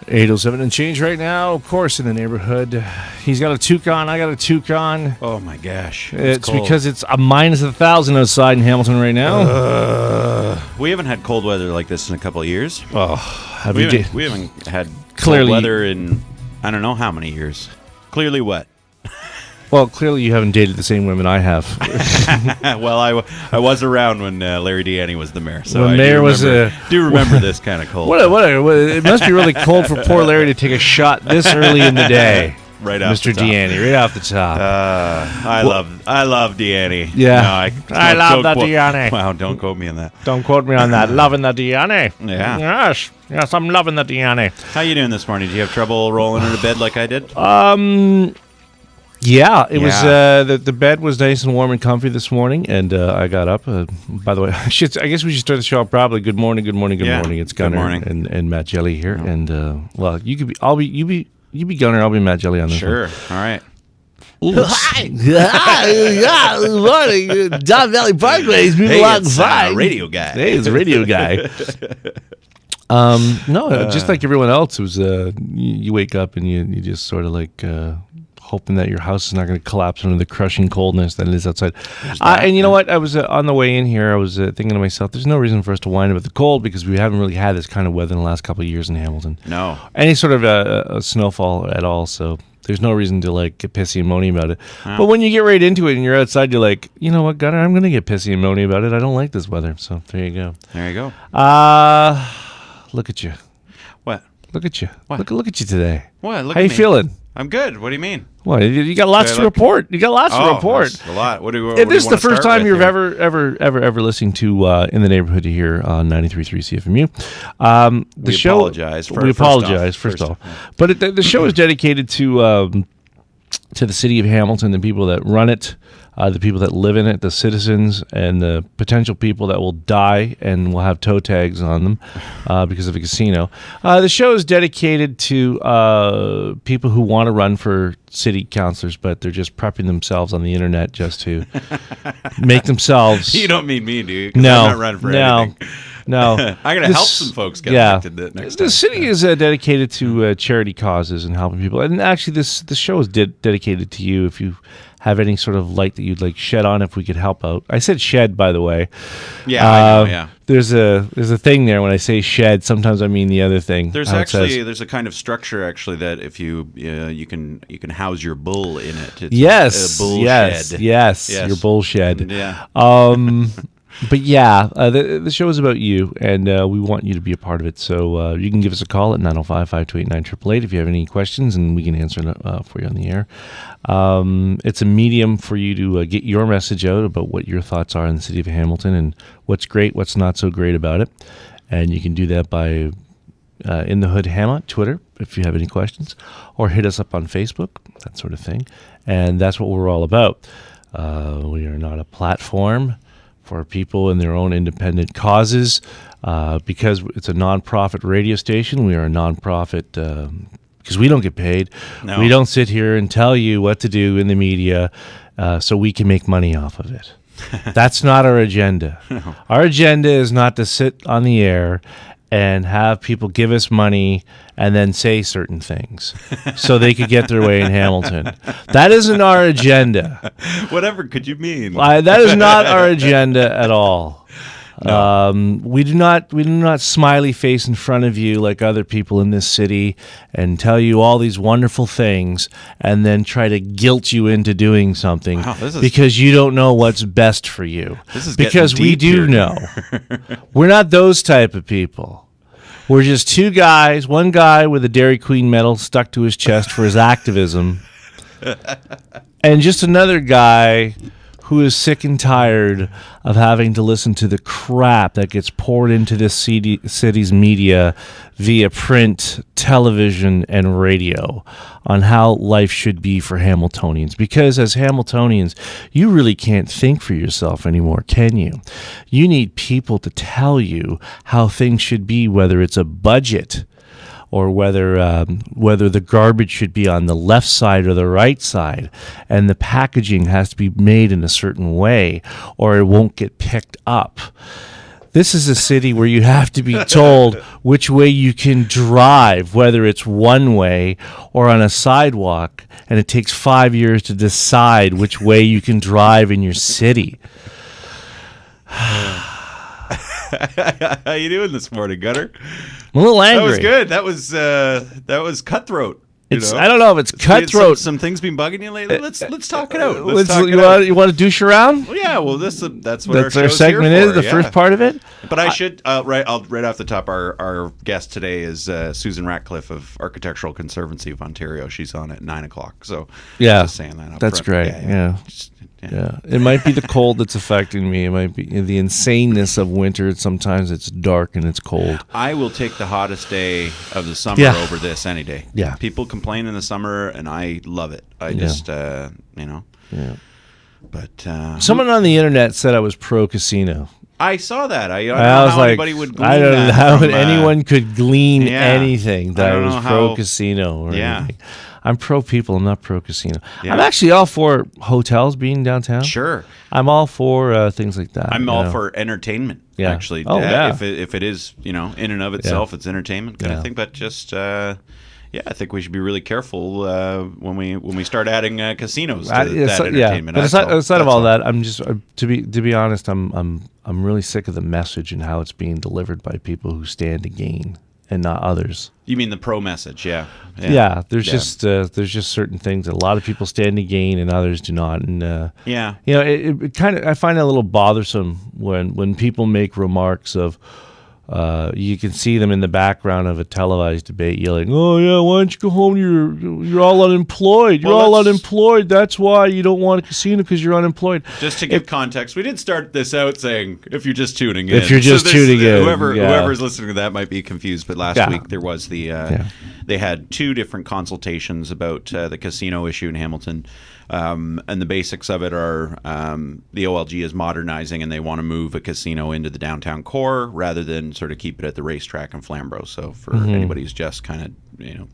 8:07 and change right now, of course, in the neighborhood. He's got a toque on, I got a toque on. Oh my gosh. It's because it's a minus 1,000 outside in Hamilton right now. We haven't had cold weather like this in a couple of years. Oh, we haven't had clearly cold weather in I don't know how many years. Clearly wet. Well, clearly you haven't dated the same women I have. Well, I was around when Larry Deanne was the mayor, so when I mayor do remember this kind of cold. It must be really cold for poor Larry to take a shot this early in the day. Right off Mr. the top. Deanne, right off the top. I love Deanne. Yeah, no, I love that Deanne. Wow, don't quote me on that. Don't quote me on that. Loving the Deanne. Yeah. Yes, I'm loving the Deanne. How you doing this morning? Did you have trouble rolling into bed like I did? Yeah, it was. The bed was nice and warm and comfy this morning, and I got up. By the way, I guess we should start the show off properly. Good morning. It's Gunnar and Matt Jelly here, and well, you could be. You be Gunnar. I'll be Matt Jelly on this. Sure. All right. Hi. Good morning. Don Valley Parkway. He's moving alongside. Radio guy. Hey, it's a radio guy. No, just like everyone else, it was. You wake up and you just sort of like. Hoping that your house is not going to collapse under the crushing coldness that it is outside. And you know what? I was on the way in here, I was thinking to myself, there's no reason for us to whine about the cold because we haven't really had this kind of weather in the last couple of years in Hamilton. No. Any sort of a snowfall at all, so there's no reason to like get pissy and moany about it. No. But when you get right into it and you're outside, you're like, you know what, Gunnar, I'm going to get pissy and moany about it. I don't like this weather. So there you go. There you go. Look at you. What? Look at you. What? Look at you today. What? How you feeling? I'm good. What do you mean? Well, you got lots to report. You got lots to report. A lot. What do this is the first time you've ever listening to In the Neighborhood here on 93.3 CFMU. We apologize first off. But the show is dedicated to the city of Hamilton, the people that run it, the people that live in it, the citizens, and the potential people that will die and will have toe tags on them because of a casino. The show is dedicated to people who want to run for city councilors, but they're just prepping themselves on the internet just to make themselves... You don't mean me, do you? No. I'm not running for anything. No. I'm going to help some folks get elected next time. The city is dedicated to charity causes and helping people. And actually, this show is dedicated to you if you have any sort of light that you'd like shed on if we could help out. I said shed, by the way. Yeah, I know, yeah. There's a thing there when I say shed. Sometimes I mean the other thing. There's a kind of structure actually that if you can house your bull in it. It's yes, a bull yes, shed. Yes, your bull shed. Yeah. But yeah, the show is about you, and we want you to be a part of it. So you can give us a call at 905-528-9888 if you have any questions, and we can answer it for you on the air. It's a medium for you to get your message out about what your thoughts are in the city of Hamilton and what's great, what's not so great about it. And you can do that by In the Hood Ham on Twitter if you have any questions, or hit us up on Facebook, that sort of thing. And that's what we're all about. We are not a platform for people in their own independent causes. Because it's a non-profit radio station, we are a non-profit because we don't get paid. No. We don't sit here and tell you what to do in the media so we can make money off of it. That's not our agenda. No. Our agenda is not to sit on the air and have people give us money and then say certain things so they could get their way in Hamilton. That isn't our agenda. Whatever could you mean? That is not our agenda at all. No. We do not smiley face in front of you like other people in this city and tell you all these wonderful things and then try to guilt you into doing something because you don't know what's best for you. Because we do know. We're not those type of people. We're just two guys, one guy with a Dairy Queen medal stuck to his chest for his activism, and just another guy who is sick and tired of having to listen to the crap that gets poured into this city's media via print, television, and radio on how life should be for Hamiltonians. Because as Hamiltonians, you really can't think for yourself anymore, can you? You need people to tell you how things should be, whether it's a budget, or whether the garbage should be on the left side or the right side, and the packaging has to be made in a certain way, or it won't get picked up. This is a city where you have to be told which way you can drive, whether it's one way or on a sidewalk, and it takes 5 years to decide which way you can drive in your city. How you doing this morning, Gunner? I'm a little angry. That was good. That was cutthroat. I don't know if it's cutthroat. Some things been bugging you lately. Let's talk it out. You want to douche around? Well, yeah. Well, that's what our segment is. The first part of it. But right off the top. Our guest today is Susan Ratcliffe of Architectural Conservancy of Ontario. She's on at 9:00. So just saying that. That's front. great. Yeah. It might be the cold that's affecting me. It might be the insaneness of winter. Sometimes it's dark and it's cold. I will take the hottest day of the summer over this any day. Yeah. People complain in the summer, and I love it. I just, Yeah. But someone on the internet said I was pro casino. I saw that. I don't I know was how like, anybody would glean I don't know that how from, anyone could glean anything that I was pro casino or anything. I'm pro people. I'm not pro casino. Yeah. I'm actually all for hotels being downtown. Sure. I'm all for things like that. I'm all for entertainment. Yeah. Actually. Oh, yeah. If it is, in and of itself, it's entertainment kind of thing. But just, I think we should be really careful when we start adding casinos to that entertainment. But aside of all that, I'm just to be honest, I'm really sick of the message and how it's being delivered by people who stand to gain and not others. You mean the pro message? Yeah. There's just certain things that a lot of people stand to gain and others do not. And it kind of, I find it a little bothersome when people make remarks of. You can see them in the background of a televised debate yelling, "Oh yeah, why don't you go home? You're all unemployed. You're all unemployed. That's why you don't want a casino, because you're unemployed." Just to give context, we did start this out saying, "If you're just tuning in," whoever's listening to that might be confused. But last week there was they had two different consultations about the casino issue in Hamilton. And the basics of it are the OLG is modernizing, and they want to move a casino into the downtown core rather than sort of keep it at the racetrack in Flamborough. So for anybody who's just kind of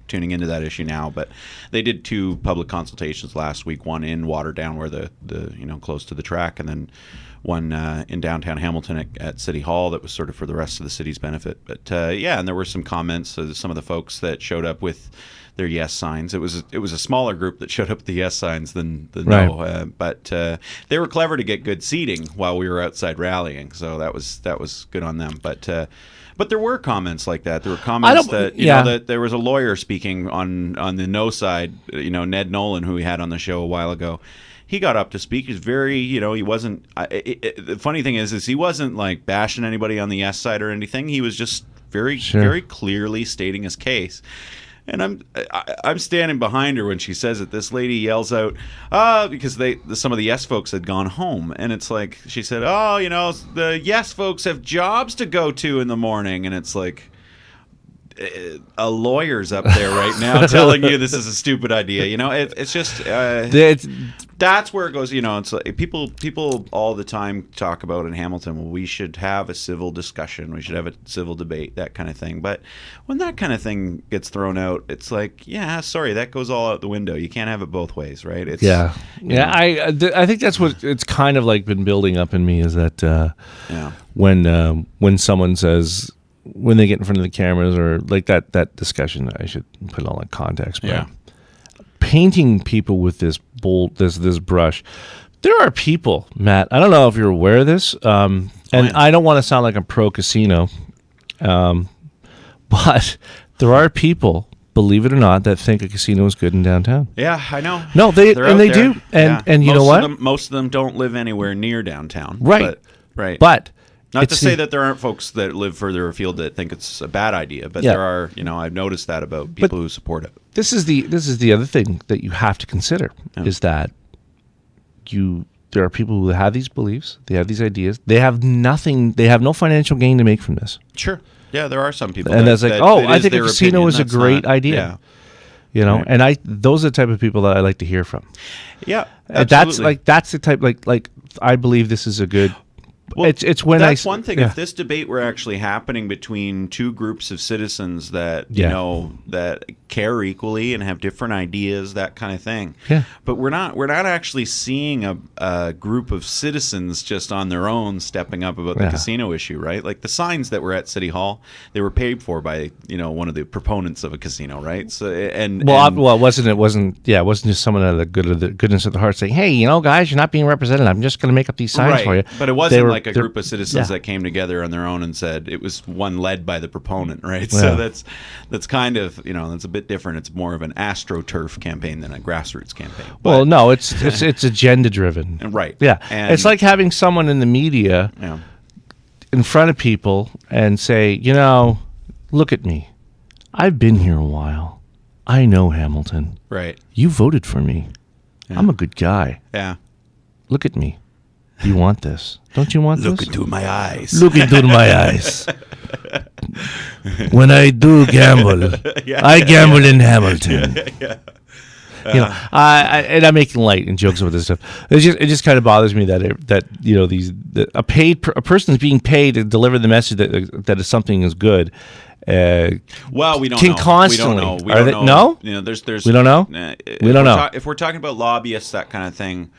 tuning into that issue now, but they did two public consultations last week. One in Waterdown, where the close to the track, and then one in downtown Hamilton at City Hall that was sort of for the rest of the city's benefit. But and there were some comments. Some of the folks that showed up with their yes signs. It was a smaller group that showed up with the yes signs than the no. But they were clever to get good seating while we were outside rallying. So that was good on them. But there were comments like that. There were comments that that there was a lawyer speaking on the no side. Ned Nolan, who we had on the show a while ago. He got up to speak. He's very, he wasn't. The funny thing is he wasn't like bashing anybody on the yes side or anything. He was just very clearly stating his case. And I'm standing behind her when she says it. This lady yells out, because some of the yes folks had gone home, and it's like she said, the yes folks have jobs to go to in the morning, and it's like a lawyer's up there right now telling you this is a stupid idea. It's just that's where it goes. It's like people all the time talk about in Hamilton, well, we should have a civil discussion, we should have a civil debate, that kind of thing. But when that kind of thing gets thrown out, it's like, sorry, that goes all out the window. You can't have it both ways, right? I think that's what it's kind of like been building up in me, is that when someone says, when they get in front of the cameras, or like that discussion, I should put it all in context, but painting people with this this brush. There are people, Matt, I don't know if you're aware of this, I don't want to sound like I'm pro casino, but there are people, believe it or not, that think a casino is good in downtown. Yeah, I know. No, they do. And you know what? Most of them don't live anywhere near downtown. Right. But not to say that there aren't folks that live further afield that think it's a bad idea, but there are, I've noticed that about people who support it. This is the other thing that you have to consider, is that there are people who have these beliefs, they have these ideas, they have no financial gain to make from this. Sure. Yeah, there are some people and that's like, I think a casino is a great idea. And those are the type of people that I like to hear from. Yeah. Absolutely. That's the type, like I believe this is a good Well, it's when that's one thing. Yeah. If this debate were actually happening between two groups of citizens that that care equally and have different ideas, that kind of thing. Yeah. But we're not actually seeing a group of citizens just on their own stepping up about the casino issue, right? Like the signs that were at City Hall, they were paid for by one of the proponents of a casino, right? So it wasn't just someone out of the goodness of the heart saying, hey, guys, you're not being represented. I'm just going to make up these signs for you. But it wasn't like a group of citizens that came together on their own and said it was one led by the proponent, right? Yeah. So that's kind of that's a bit different. It's more of an AstroTurf campaign than a grassroots campaign. But, well, no, it's agenda driven, right? Yeah, and it's like having someone in the media in front of people and say, look at me, I've been here a while, I know Hamilton, right? You voted for me, I'm a good guy. Yeah, look at me. You want this? Don't you want this? Look into my eyes. Look into my eyes. When I do gamble, I gamble in Hamilton. And I'm making light and jokes about this stuff. It just kind of bothers me that a person is being paid to deliver the message that something is good. Well, we don't know. Constantly. We don't know. No? There's. We don't know. We don't know. If we're talking about lobbyists, that kind of thing.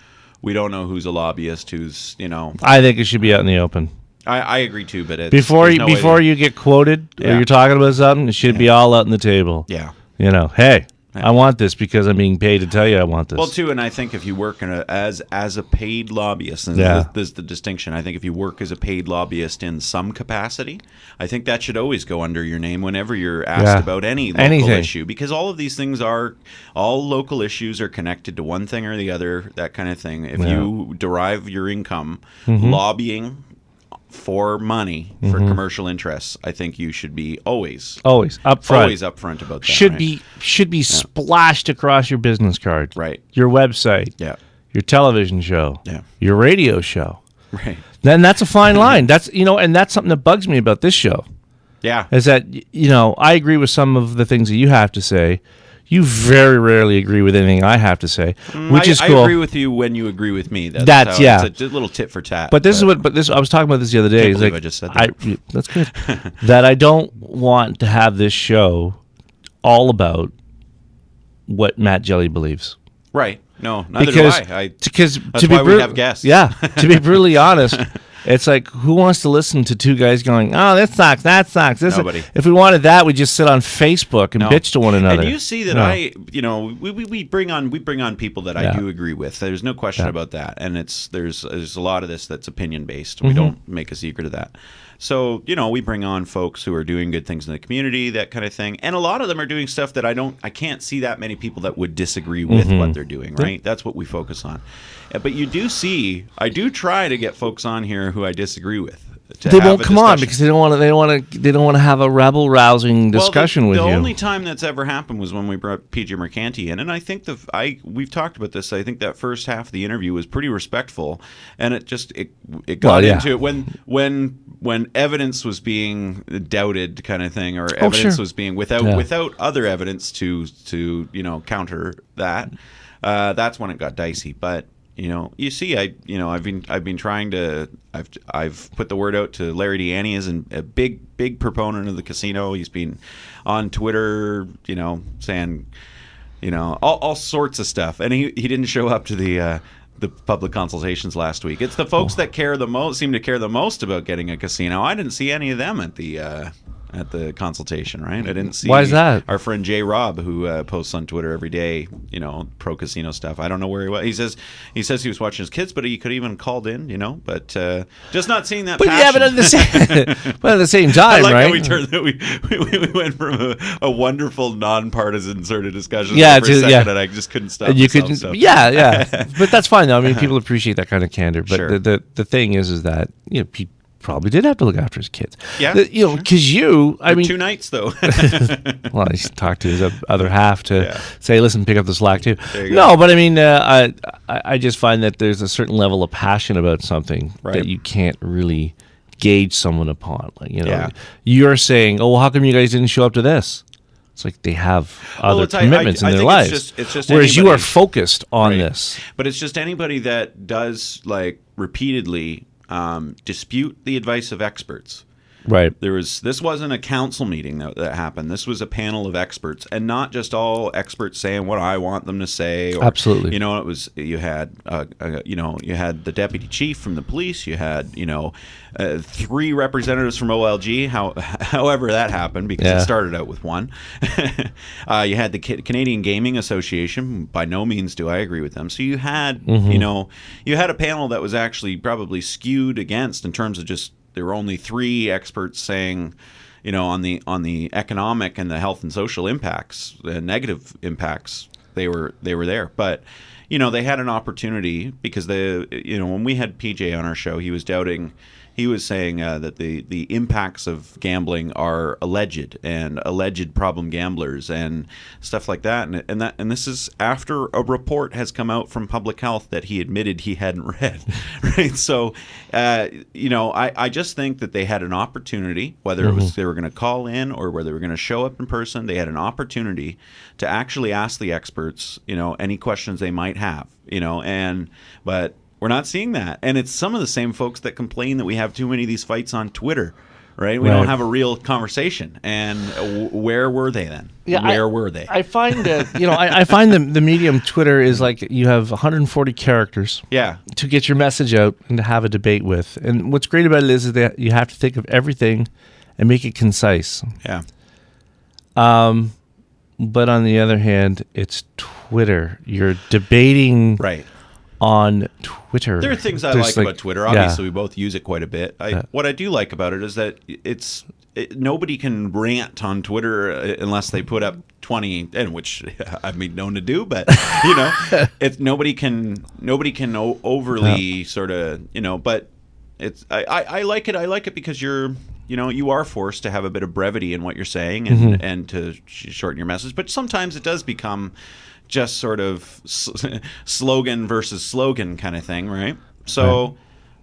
We don't know who's a lobbyist, who's, I think it should be out in the open. I agree too, but before you get quoted or you're talking about something, it should be all out on the table. Yeah. Hey, I want this because I'm being paid to tell you I want this. Well, too, and I think if you work as a paid lobbyist, and this is the distinction. I think if you work as a paid lobbyist in some capacity, I think that should always go under your name whenever you're asked about any local issue, because all of these things all local issues are connected to one thing or the other, that kind of thing. If you derive your income lobbying for money for commercial interests, I think you should be always upfront about that. Should be splashed across your business card, right? Your website, your television show, your radio show, right? Then that's a fine line. That's and that's something that bugs me about this show. Yeah, is that I agree with some of the things that you have to say. You very rarely agree with anything I have to say, which is cool. I agree with you when you agree with me. That's it's a little tit for tat. But this is what. But this I was talking about this the other day. Can't believe I just said that. That's good. That I don't want to have this show all about what Matt Jelly believes. Right. No, neither do I. Because that's why we have guests. Yeah. To be brutally honest. It's like, who wants to listen to two guys going, oh, this sucks, that sucks. Nobody. If we wanted that, we'd just sit on Facebook and bitch to one another. And you see that we bring on people that I do agree with. There's no question about that. And there's a lot of this that's opinion based. We don't make a secret of that. So, we bring on folks who are doing good things in the community, that kind of thing. And a lot of them are doing stuff that I can't see that many people that would disagree with what they're doing, right? That's what we focus on. But you do see, I do try to get folks on here who I disagree with. They won't come on because they don't want to have a rabble rousing discussion with you. The only time that's ever happened was when we brought PJ Mercanti in, and I think we've talked about this. I think that first half of the interview was pretty respectful, and it got into it when evidence was being doubted, kind of thing, or evidence was being without other evidence to counter that. That's when it got dicey, but. You see, I've been trying to. I've put the word out to Larry Deanne as a big proponent of the casino. He's been on Twitter, saying, all sorts of stuff, and he didn't show up to the public consultations last week. It's the folks that seem to care the most about getting a casino. I didn't see any of them at the consultation, right? I didn't see. Why is that? Our friend Jay Robb, who posts on Twitter every day, pro casino stuff. I don't know where he was. He says he was watching his kids, but he could even called in, But just not seeing that. But passion. yeah, but at the same time, I like right? How we went from a wonderful non-partisan sort of discussion for a second, and I just couldn't stop. And you couldn't. So. Yeah. But that's fine though. I mean, people appreciate that kind of candor. But sure. the thing is that people probably did have to look after his kids. Yeah. Because I mean, 2 nights though. Well, he talked to his other half to say, listen, pick up the slack too. No, but I mean, I just find that there's a certain level of passion about something that you can't really gauge someone upon. Like, you're saying, oh, well, how come you guys didn't show up to this? It's like they have other commitments in their lives. It's just whereas you are focused on this. But it's just anybody that does, like, repeatedly dispute the advice of experts. Right. This wasn't a council meeting that happened. This was a panel of experts, and not just all experts saying what I want them to say. Or, absolutely. It was you had you had the deputy chief from the police. You had 3 representatives from OLG. However that happened, because it started out with one. You had the Canadian Gaming Association. By no means do I agree with them. So you had you had a panel that was actually probably skewed against in terms of just. There were only 3 experts saying, on the economic and the health and social impacts, the negative impacts. They were there, but they had an opportunity because when we had PJ on our show, he was doubting. He was saying that the impacts of gambling are alleged problem gamblers and stuff like that, and this is after a report has come out from Public Health that he admitted he hadn't read, right? So, I just think that they had an opportunity, whether it was they were going to call in or whether they were going to show up in person, they had an opportunity to actually ask the experts, any questions they might have, but. We're not seeing that. And it's some of the same folks that complain that we have too many of these fights on Twitter, right? We don't have a real conversation. And where were they then? Yeah, where were they? I find that, I find the medium Twitter is like you have 140 characters to get your message out and to have a debate with. And what's great about it is that you have to think of everything and make it concise. Yeah. But on the other hand, it's Twitter. You're debating... Right. On Twitter. There are things I like about Twitter. Obviously, we both use it quite a bit. What I do like about it is that nobody can rant on Twitter unless they put up 20, and which I've been known to do. But it's nobody can overly sort of But it's I like it. I like it because you are forced to have a bit of brevity in what you're saying and to shorten your message. But sometimes it does become just sort of slogan versus slogan kind of thing, right? So,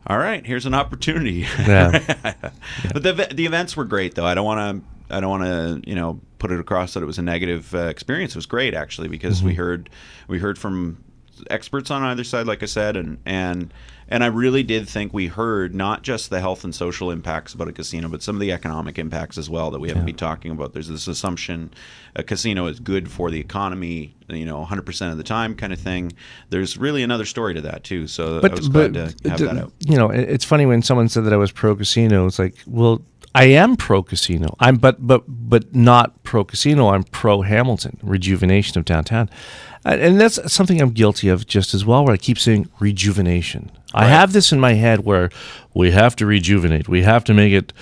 all right, here's an opportunity. Yeah. But the events were great, though. I don't want to put it across that it was a negative experience. It was great actually because we heard from experts on either side, like I said, and I really did think we heard not just the health and social impacts about a casino, but some of the economic impacts as well that we haven't been talking about. There's this assumption a casino is good for the economy, 100% of the time kind of thing. There's really another story to that too. So I was glad to have that out. It's funny when someone said that I was pro-casino. It's like, well, I am pro-casino. But not pro-casino. I'm pro-Hamilton, rejuvenation of downtown. And that's something I'm guilty of just as well, where I keep saying rejuvenation. Right. I have this in my head where we have to rejuvenate. We have to make it,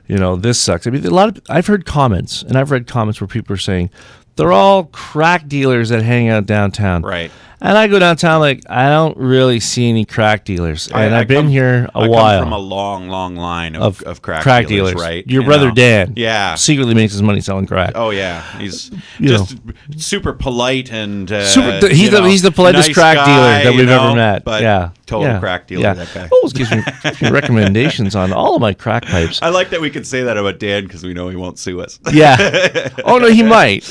this sucks. I mean, I've heard comments, and I've read comments where people are saying, they're all crack dealers that hang out downtown. Right. And I go downtown like, I don't really see any crack dealers. And I've been here a while. I come from a long, long line of crack dealers, right? Your brother Dan secretly makes his money selling crack. Oh, yeah. He's just super polite and... he's the politest nice crack guy, dealer that we've ever met. But total crack dealer, that guy. Always gives me recommendations on all of my crack pipes. I like that we can say that about Dan because we know he won't sue us. Yeah. Oh, no, he might.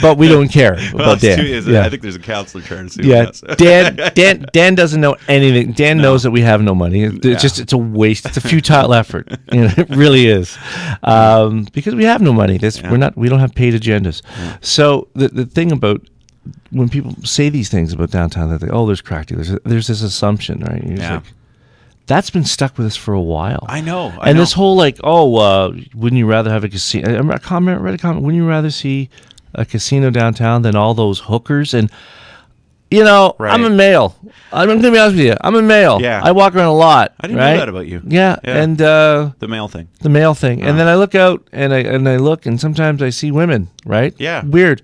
But we don't care about Dan. I think there's a counselor trying to sue us. Dan doesn't know anything. Dan knows that we have no money. It's a waste. It's a futile effort. It really is, because we have no money. We don't have paid agendas. Yeah. So the thing about when people say these things about downtown, that there's crack dealers. There's this assumption, right? Like, that's been stuck with us for a while. I know. This whole wouldn't you rather have a casino? I read a comment. Wouldn't you rather see a casino downtown than all those hookers? And right. I'm a male. I'm going to be honest with you. I'm a male. Yeah. I walk around a lot. I didn't know that about you. Yeah. And the male thing. The male thing. And then I look out and I look, and sometimes I see women. Right. Yeah. Weird.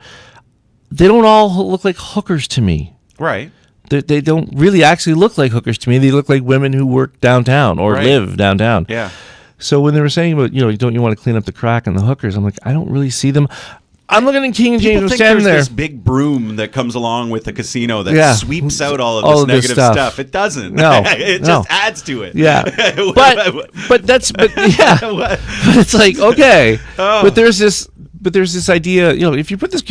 They don't all look like hookers to me. Right. They don't really actually look like hookers to me. They look like women who work downtown or live downtown. Yeah. So when they were saying about, don't you want to clean up the crack and the hookers? I'm like, I don't really see them. I'm looking at King and James. People think standing there's there. this big broom that comes along with the casino that sweeps out all of this negative stuff. It doesn't. No, it just adds to it. Yeah, but it's like okay, but there's this idea. If you put this,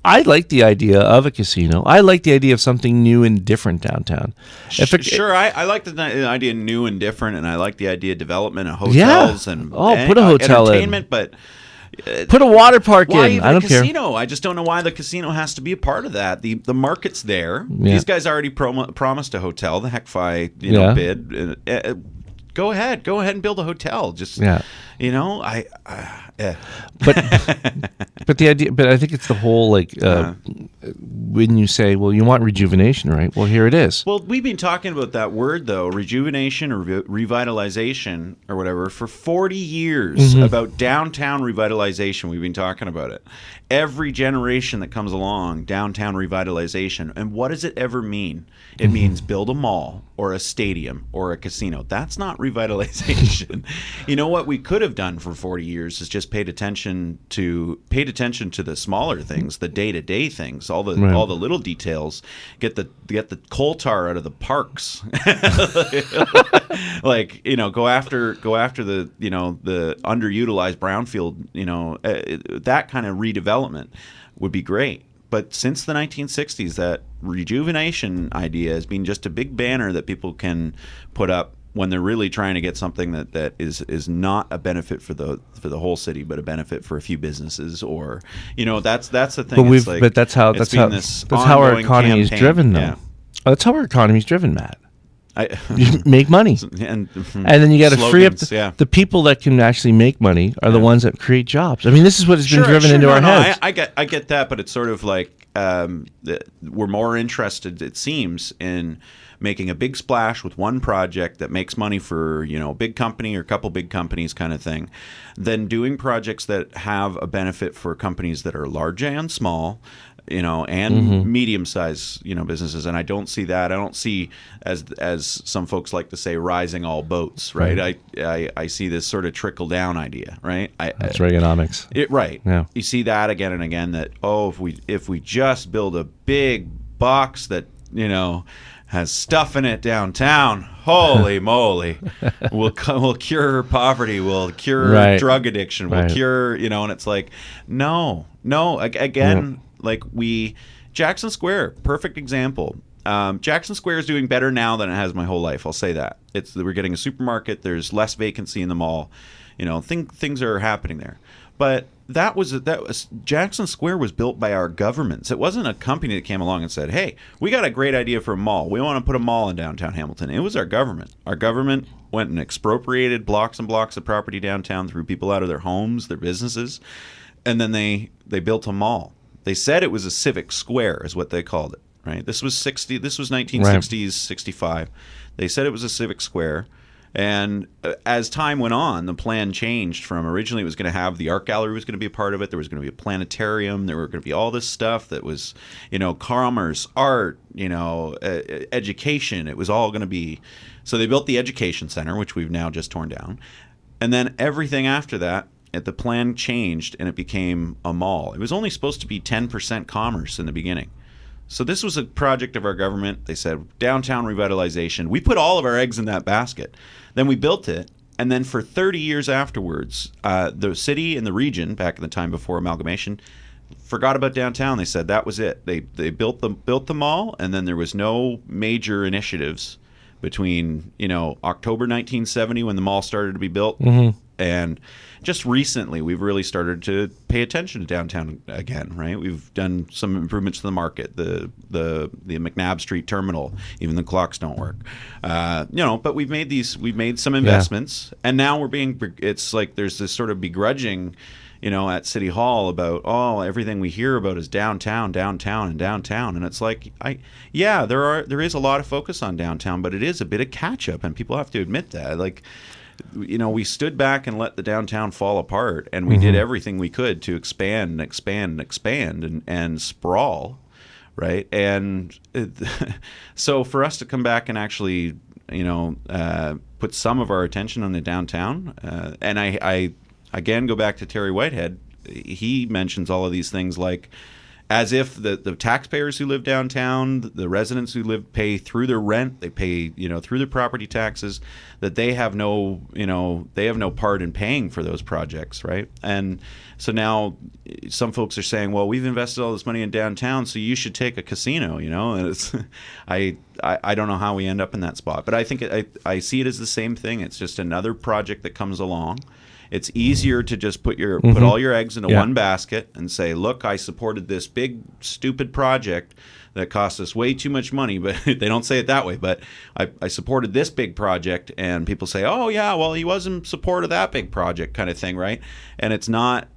I like the idea of a casino. I like the idea of something new and different downtown. Sure, I like the idea of new and different, and I like the idea of development and hotels and put a hotel entertainment, but put a water park why in. Even I don't a care. Casino? I just don't know why the casino has to be a part of that. The market's there. Yeah. These guys already promised a hotel. The HECFI bid. Go ahead and build a hotel. Just But the idea. But I think it's the whole when you say, well, you want rejuvenation, right? Well, here it is. Well, we've been talking about that word though, rejuvenation or revitalization or whatever, for 40 years. About downtown revitalization. We've been talking about it. Every generation that comes along, downtown revitalization. And what does it ever mean? It means build a mall or a stadium or a casino. That's not revitalization. You know what we could have done for 40 years is just paid attention to the smaller things, the day-to-day things, all the little details. Get the coal tar out of the parks. Go after the the underutilized brownfield, that kind of redevelopment would be great. But since the 1960s, that rejuvenation idea has been just a big banner that people can put up when they're really trying to get something that is not a benefit for the whole city, but a benefit for a few businesses, or that's the thing. But that's how our economy is driven, though. Yeah. That's how our economy is driven, Matt. You make money, and then you got to free up the people that can actually make money are the ones that create jobs. I mean, this is what has been driven into our heads. I get that, but it's sort of like we're more interested, it seems, in making a big splash with one project that makes money for a big company or a couple big companies kind of thing, than doing projects that have a benefit for companies that are large and small. And medium-sized, businesses, and I don't see that. I don't see, as some folks like to say, rising all boats, right? I see this sort of trickle-down idea, right? That's Reaganomics, right? Yeah, you see that again and again. That if we just build a big box that has stuff in it downtown, holy moly, we'll cure poverty, we'll cure drug addiction, we'll cure, and it's like, no, again. Yep. Jackson Square, perfect example. Jackson Square is doing better now than it has my whole life. I'll say that. We're getting a supermarket. There's less vacancy in the mall. Things are happening there. But that was Jackson Square was built by our governments. It wasn't a company that came along and said, "Hey, we got a great idea for a mall. We want to put a mall in downtown Hamilton." It was our government. Our government went and expropriated blocks and blocks of property downtown, threw people out of their homes, their businesses, and then they built a mall. They said it was a civic square, is what they called it. Right? This was 1960s, 65. They said it was a civic square, and as time went on, the plan changed from originally it was going to have the art gallery was going to be a part of it. There was going to be a planetarium. There were going to be all this stuff that was, commerce, art, education. It was all going to be. So they built the education center, which we've now just torn down, and then everything after that. The plan changed and it became a mall. It was only supposed to be 10% commerce in the beginning. So this was a project of our government. They said downtown revitalization. We put all of our eggs in that basket. Then we built it. And then for 30 years afterwards, the city and the region, back in the time before amalgamation, forgot about downtown. They said that was it. They built the mall, and then there was no major initiatives between October 1970 when the mall started to be built and just recently we've really started to pay attention to downtown again, right? We've done some improvements to the market, the McNabb Street terminal, even the clocks don't work, but we've made some investments, and now it's like there's this sort of begrudging at City Hall about everything we hear about is downtown, and it's like there is a lot of focus on downtown, but it is a bit of catch up, and people have to admit that. We stood back and let the downtown fall apart, and we did everything we could to expand and sprawl, right? And so for us to come back and actually put some of our attention on the downtown, and I again go back to Terry Whitehead. He mentions all of these things like as if the taxpayers who live downtown, the residents who pay through their rent, they pay through their property taxes, that they have no part in paying for those projects, right? And so now some folks are saying, well, we've invested all this money in downtown, so you should take a casino, and it's I don't know how we end up in that spot, but I think I see it as the same thing. It's just another project that comes along. It's easier to just put all your eggs into one basket and say, look, I supported this big, stupid project that cost us way too much money, but they don't say it that way. But I supported this big project, and people say, oh, yeah, well, he was in support of that big project kind of thing, right? And it's not.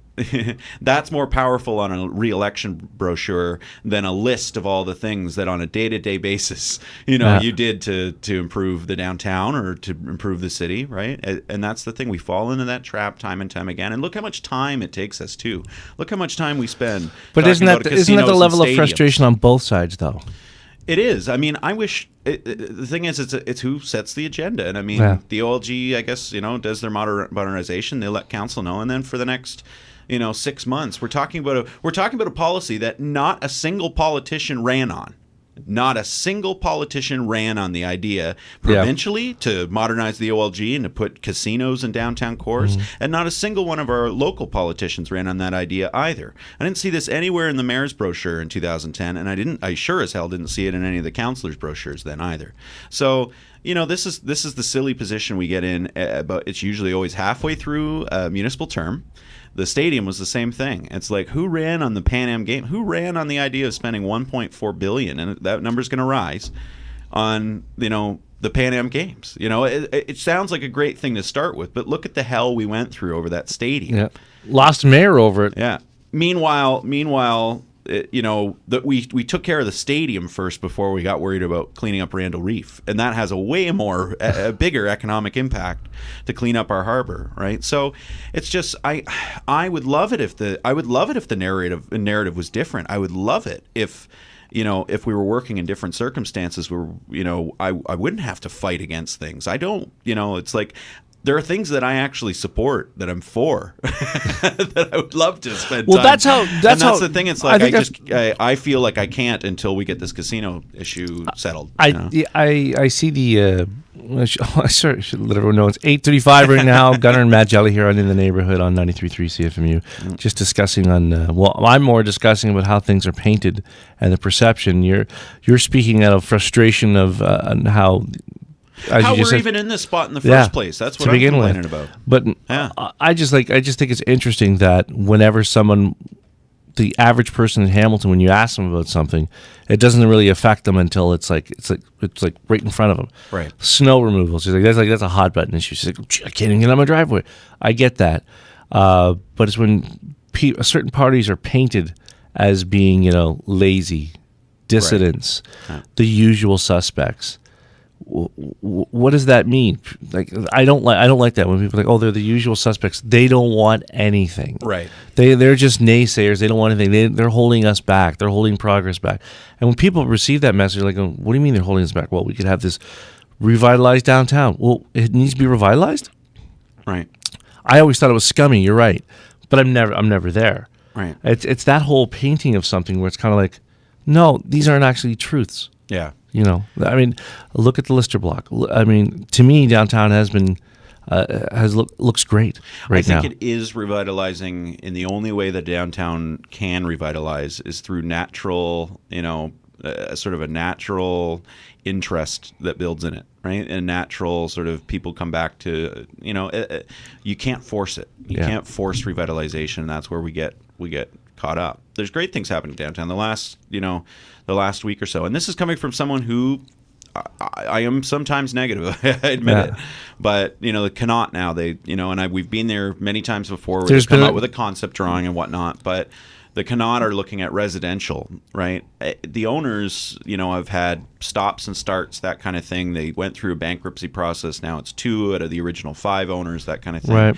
That's more powerful on a re-election brochure than a list of all the things that on a day-to-day basis, you did to improve the downtown or to improve the city, right? And that's the thing. We fall into that trap time and time again. And look how much time it takes us too. Look how much time we spend. But isn't that the level of frustration on both sides, though? It is. I mean, I wish the thing is, it's who sets the agenda, and I mean, the OLG, I guess, does their modernization. They let council know, and then for the next 6 months, we're talking about a policy that not a single politician ran on. Not a single politician ran on the idea provincially to modernize the OLG and to put casinos in downtown cores, and not a single one of our local politicians ran on that idea either. I didn't see this anywhere in the mayor's brochure in 2010, and I sure as hell didn't see it in any of the councillors' brochures then either. So this is the silly position we get in, but it's usually always halfway through a municipal term. The stadium was the same thing. It's like, who ran on the Pan Am game? Who ran on the idea of spending $1.4 billion, and that number's going to rise on the Pan Am games? It sounds like a great thing to start with, but look at the hell we went through over that stadium. Yeah. Lost mayor over it. Yeah. Meanwhile, that we took care of the stadium first before we got worried about cleaning up Randall Reef, and that has a way more a bigger economic impact to clean up our harbor, right? So it's just I would love it if the narrative was different. I would love it if if we were working in different circumstances where I wouldn't have to fight against things. I don't. It's like, there are things that I actually support, that I'm for, that I would love to spend time. That's the thing. It's like I feel like I can't until we get this casino issue settled. I see the. I should let everyone know it's 8:35 right now. Gunnar and Matt Jelly here on In the Neighborhood on 93.3 CFMU, just discussing on. I'm more discussing about how things are painted and the perception. You're speaking out of frustration of how. How we're even in this spot in the first place. That's what I'm complaining about. But I just think it's interesting that whenever the average person in Hamilton, when you ask them about something, it doesn't really affect them until it's like right in front of them. Right. Snow removal. She's like, that's a hot button issue. She's like, I can't even get on my driveway. I get that, but it's when certain parties are painted as being lazy, dissidents, the usual suspects. What does that mean? Like, I don't like that when people are like, oh, they're the usual suspects. They don't want anything. Right. They're just naysayers. They don't want anything. They're holding us back. They're holding progress back. And when people receive that message, they're like, what do you mean they're holding us back? Well, we could have this revitalized downtown. Well, it needs to be revitalized. Right. I always thought it was scummy. You're right, but I'm never there. Right. It's that whole painting of something where it's kind of like, no, these aren't actually truths. Yeah. I mean, look at the Lister Block. I mean, to me, downtown looks great right now. I think it is revitalizing in the only way that downtown can revitalize is through natural, sort of a natural interest that builds in it, right? And natural sort of people come back to, you can't force it. You can't force revitalization, and that's where we get caught up. There's great things happening downtown the last week or so, and this is coming from someone who I am sometimes negative. I admit it, but the Connaught now we've been there many times before. Where they come out with a concept drawing and whatnot, but the Connaught are looking at residential, right? The owners, have had stops and starts, that kind of thing. They went through a bankruptcy process. Now it's 2 out of the original 5 owners, that kind of thing. Right.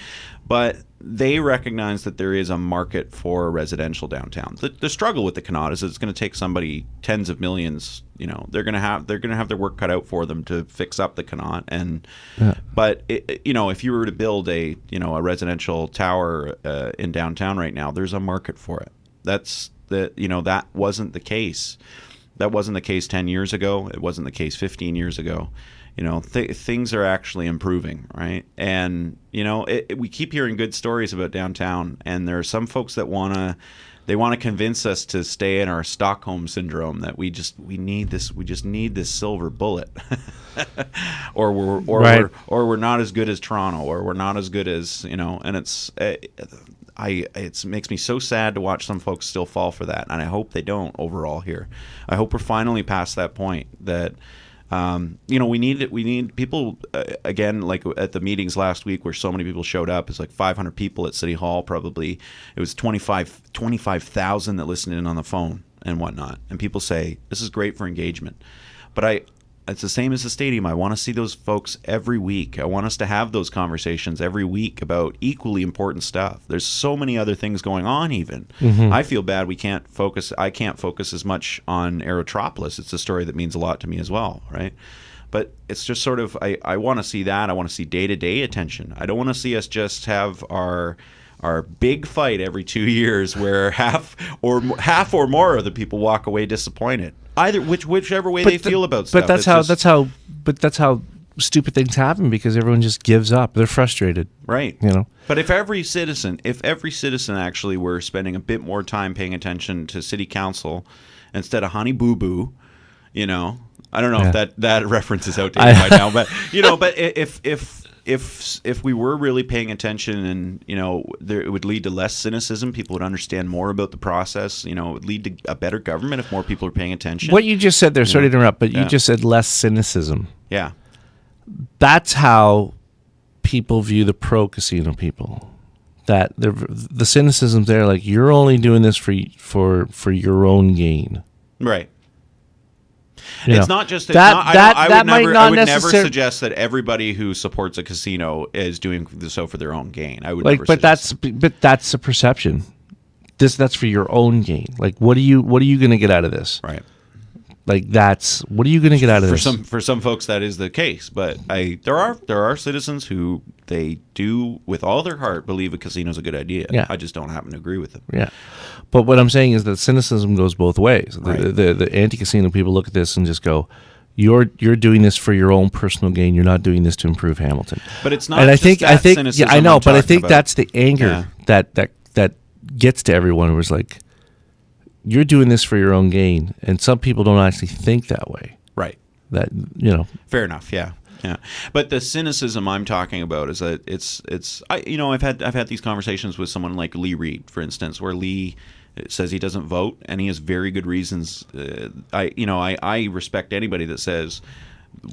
But they recognize that there is a market for residential downtown. The struggle with the Connaught is it's going to take somebody tens of millions. They're going to have their work cut out for them to fix up the Connaught. And but if you were to build a residential tower in downtown right now, there's a market for it. That's that, that wasn't the case. That wasn't the case 10 years ago. It wasn't the case 15 years ago. Things are actually improving, right? And, we keep hearing good stories about downtown, and there are some folks that want to convince us to stay in our Stockholm syndrome, that we just need this silver bullet. or we're not as good as Toronto, or we're not as good as, and it makes me so sad to watch some folks still fall for that, and I hope they don't overall here. I hope we're finally past that point that we need people, again, like at the meetings last week where so many people showed up. It's like 500 people at City Hall, probably. It was 25,000 that listened in on the phone and whatnot. And people say, this is great for engagement. But it's the same as the stadium. I want to see those folks every week. I want us to have those conversations every week about equally important stuff. There's so many other things going on even. Mm-hmm. I feel bad I can't focus as much on Aerotropolis. It's a story that means a lot to me as well, right? But it's just sort of, I want to see that. I want to see day-to-day attention. I don't want to see us just have our big fight every 2 years where half or more of the people walk away disappointed. Either whichever way they feel about stuff. But that's how stupid things happen, because everyone just gives up. They're frustrated. Right. But if every citizen actually were spending a bit more time paying attention to city council instead of Honey Boo Boo, I don't know if that reference is outdated by now, but but if we were really paying attention, and it would lead to less cynicism, people would understand more about the process. It would lead to a better government if more people are paying attention. What you just said there, sorry to interrupt, but you just said less cynicism. Yeah, that's how people view the pro-casino people. That the cynicism's there, like, you're only doing this for your own gain, right? It's not just I would never suggest that everybody who supports a casino is doing so for their own gain. I would never suggest but that's the perception. That's for your own gain. Like, what are you going to get out of this? Right. Like, what are you going to get out of this? For some folks that is the case, but there are citizens who they do with all their heart believe a casino is a good idea. Yeah. I just don't happen to agree with them. Yeah. But what I'm saying is that cynicism goes both ways. Right. The anti-casino people look at this and just go, You're doing this for your own personal gain. You're not doing this to improve Hamilton. But it's not. And I think cynicism. Yeah, I know, but I think that's the anger that gets to everyone. Who was like, you're doing this for your own gain, and some people don't actually think that way. Right. That Fair enough. Yeah. Yeah. But the cynicism I'm talking about is that I've had these conversations with someone like Lee Reed, for instance, where Lee says he doesn't vote, and he has very good reasons. I respect anybody that says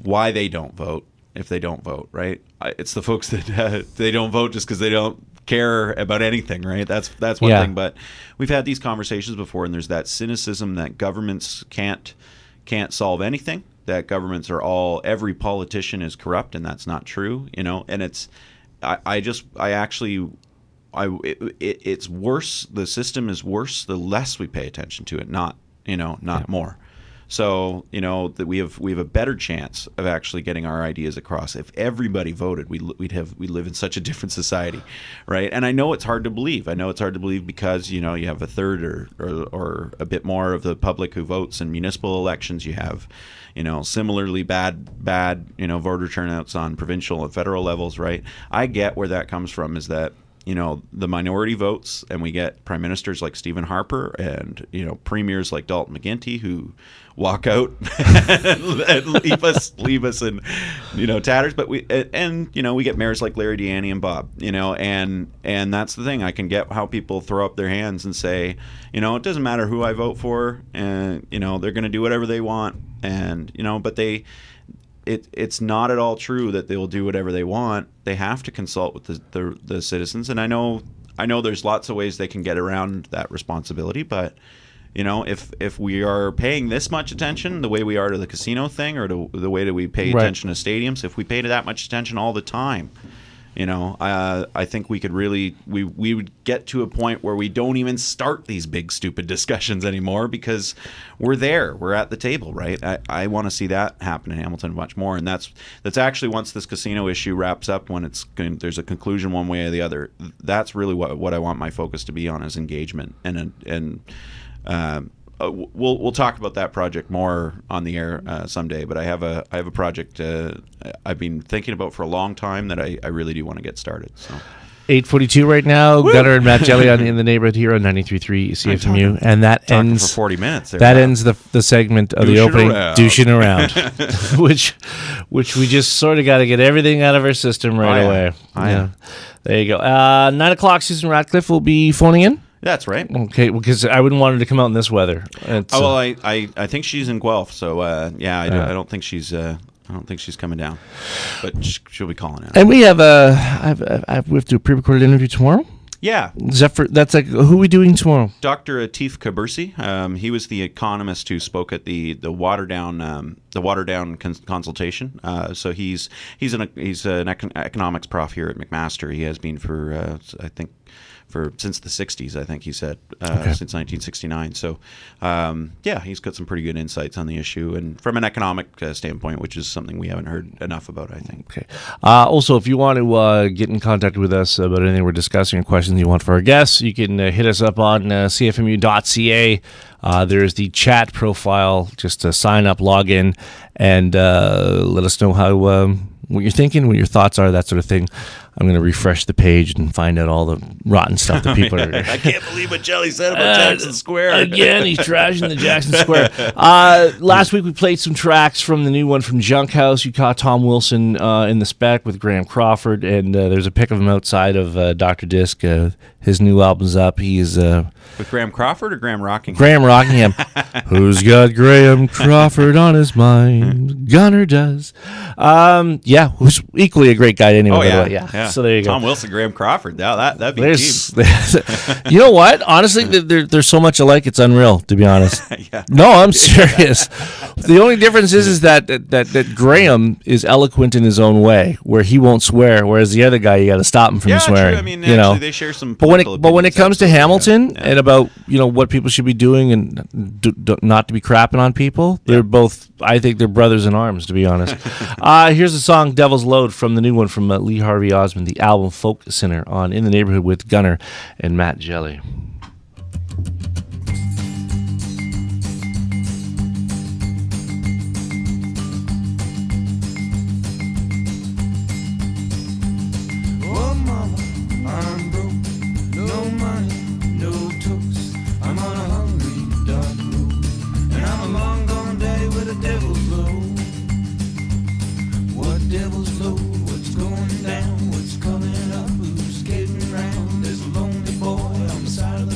why they don't vote if they don't vote, right? It's the folks that they don't vote just because they don't care about anything, right? That's one thing. But we've had these conversations before, and there's that cynicism that governments can't solve anything, that governments are every politician is corrupt, and that's not true, and it's it's worse. The system is worse the less we pay attention to it, not more. So that we have a better chance of actually getting our ideas across. If everybody voted, we live in such a different society, right? And I know it's hard to believe. Because you have a third or a bit more of the public who votes in municipal elections. You have similarly bad voter turnouts on provincial and federal levels, right? I get where that comes from. Is that the minority votes, and we get prime ministers like Stephen Harper and premiers like Dalton McGuinty who walk out and leave us in tatters. But we get mayors like Larry Deanne and Bob, and that's the thing. I can get how people throw up their hands and say, it doesn't matter who I vote for, and they're going to do whatever they want, and but it's not at all true that they will do whatever they want. They have to consult with the citizens, and I know there's lots of ways they can get around that responsibility, but if we are paying this much attention the way we are to the casino thing, or to the way that we pay attention to stadiums, if we paid that much attention all the time, I think we could really we would get to a point where we don't even start these big stupid discussions anymore, because we're at the table, right? I want to see that happen in Hamilton much more, and that's actually, once this casino issue wraps up, when there's a conclusion one way or the other, that's really what I want my focus to be on, is engagement, and we'll talk about that project more on the air someday. But I have a project I've been thinking about for a long time that I really do want to get started. So. 8:42 right now. Woo! Gunnar and Matt Jelly in the neighborhood here on 93.3 CFMU, and that ends for 40 minutes. That ends the segment of the opening, douching around, which we just sort of got to get everything out of our system right away. Yeah, there you go. 9 o'clock. Susan Ratcliffe will be phoning in. That's right. Okay, because I wouldn't want her to come out in this weather. I think she's in Guelph, so I don't think she's. I don't think she's coming down, but she'll be calling in. And we have we have to do a pre-recorded interview tomorrow. Yeah, that's like who are we doing tomorrow? Dr. Atif Kabursi. He was the economist who spoke at the Waterdown consultation. So he's an economics prof here at McMaster. He has been for I think. Since the 60s, I think he said, since 1969. So, he's got some pretty good insights on the issue, and from an economic standpoint, which is something we haven't heard enough about, I think. Okay. Also, if you want to get in contact with us about anything we're discussing or questions you want for our guests, you can hit us up on cfmu.ca. There's the chat profile. Just sign up, log in, and let us know how what you're thinking, what your thoughts are, that sort of thing. I'm going to refresh the page and find out all the rotten stuff that people are... I can't believe what Jelly said about Jackson Square. Again, he's trashing the Jackson Square. Last week we played some tracks from the new one from Junk House. You caught Tom Wilson in the spec with Graham Crawford, and there's a pic of him outside of Dr. Disc. His new album's up. He's... with Graham Crawford or Graham Rockingham? Graham Rockingham. Who's got Graham Crawford on his mind? Gunnar does. Who's equally a great guy anyway. Oh, yeah. So there you go. Tom Wilson, Graham Crawford. That'd be deep. You know what? Honestly, they're so much alike. It's unreal, to be honest. Yeah. No, I'm serious. The only difference is that Graham is eloquent in his own way, where he won't swear, whereas the other guy, you got to stop him from swearing. True. I mean, actually, they share some. But when it comes to Hamilton and about what people should be doing and not to be crapping on people, they're both. I think they're brothers in arms, to be honest. Here's the song "Devil's Load" from the new one from Lee Harvey Osmond. The album Folk Sinner on In the Neighborhood with Gunnar and Matt Jelly. Oh mama, I'm broke, no money, no toast. I'm on a hungry dark road, and I'm a long gone day with a devil's load. What devil's load? What's going down? What's coming up? Who's getting round? There's a lonely boy on the side of the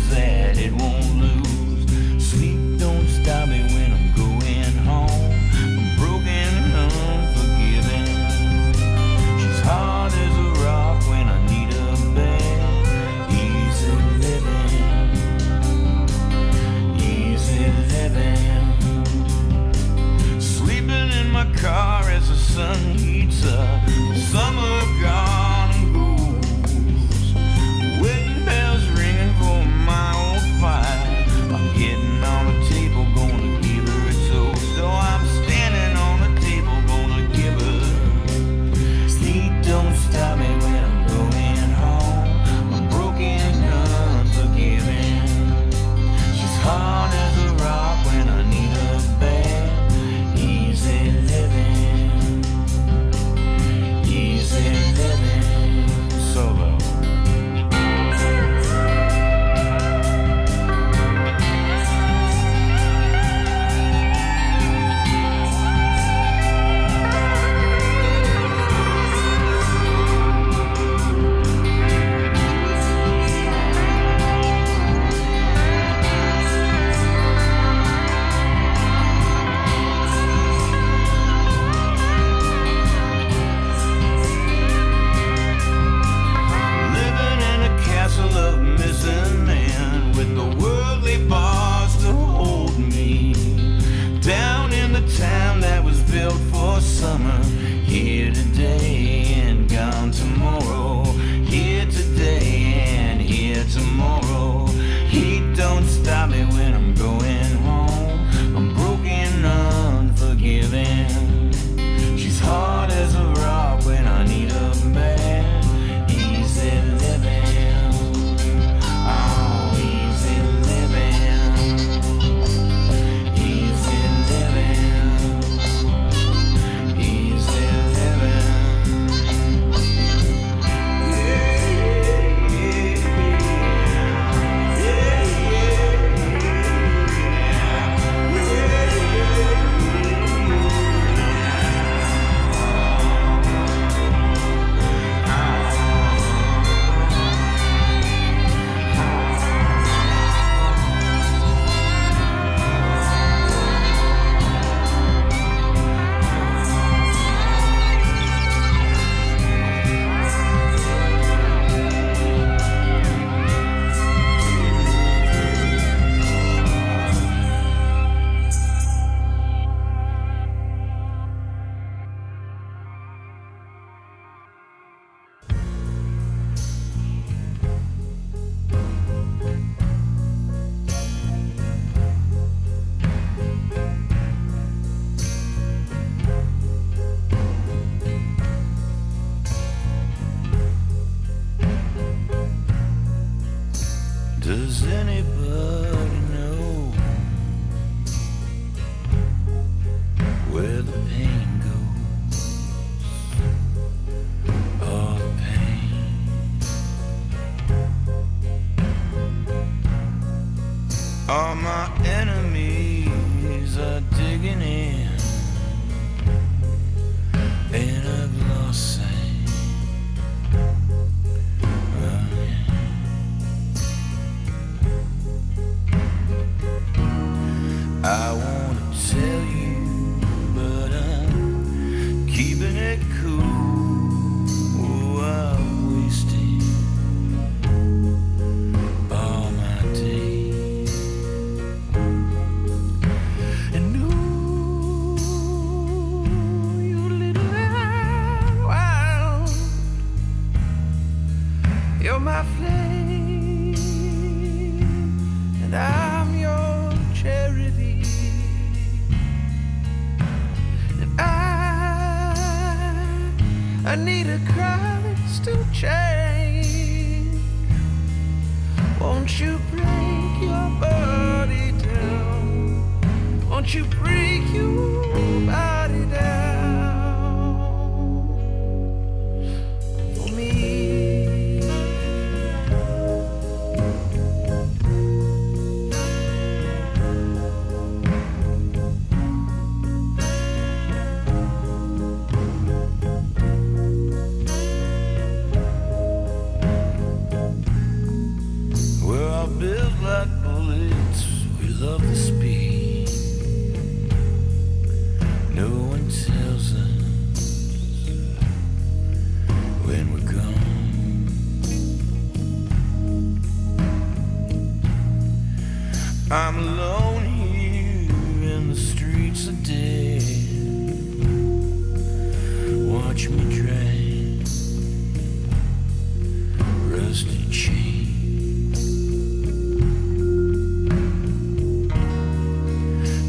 that it won't lose. Sleep don't stop me when I'm going home. I'm broken, unforgiving. She's hard as a rock when I need a bed. Easy living, easy living. Sleeping in my car as the sun heats up. Summer gone and goes. Wedding bells ringing for my old fire. I'm getting on the table, gonna give her a toast. Oh, I'm standing on the table, gonna give her. Heat don't stop me when I'm going home. I'm broken, unforgiving. She's hard as a rock when I need her bad. Easy living, easy living. Solo. Living in a castle of missing men with the worldly bars to hold me. Down in the town that was built for summer. Here today and gone tomorrow. Here today and here tomorrow. Heat don't stop me when I'm going home. I'm broken, unforgiving. She's hard as a rock when I need her bad. Easy living, oh, easy living, easy living, easy living. Does anybody know where the pain goes? All the pain. All my enemies are digging in, and I've lost sight. I wanna tell you, but I'm keeping it cool. Oh, I'm wasting all my days. And ooh, you little wild, you're my flame, and I'm your charity. I need a crystal chain. Won't you break your body down? Won't you break your body down for me? Built rusted chain.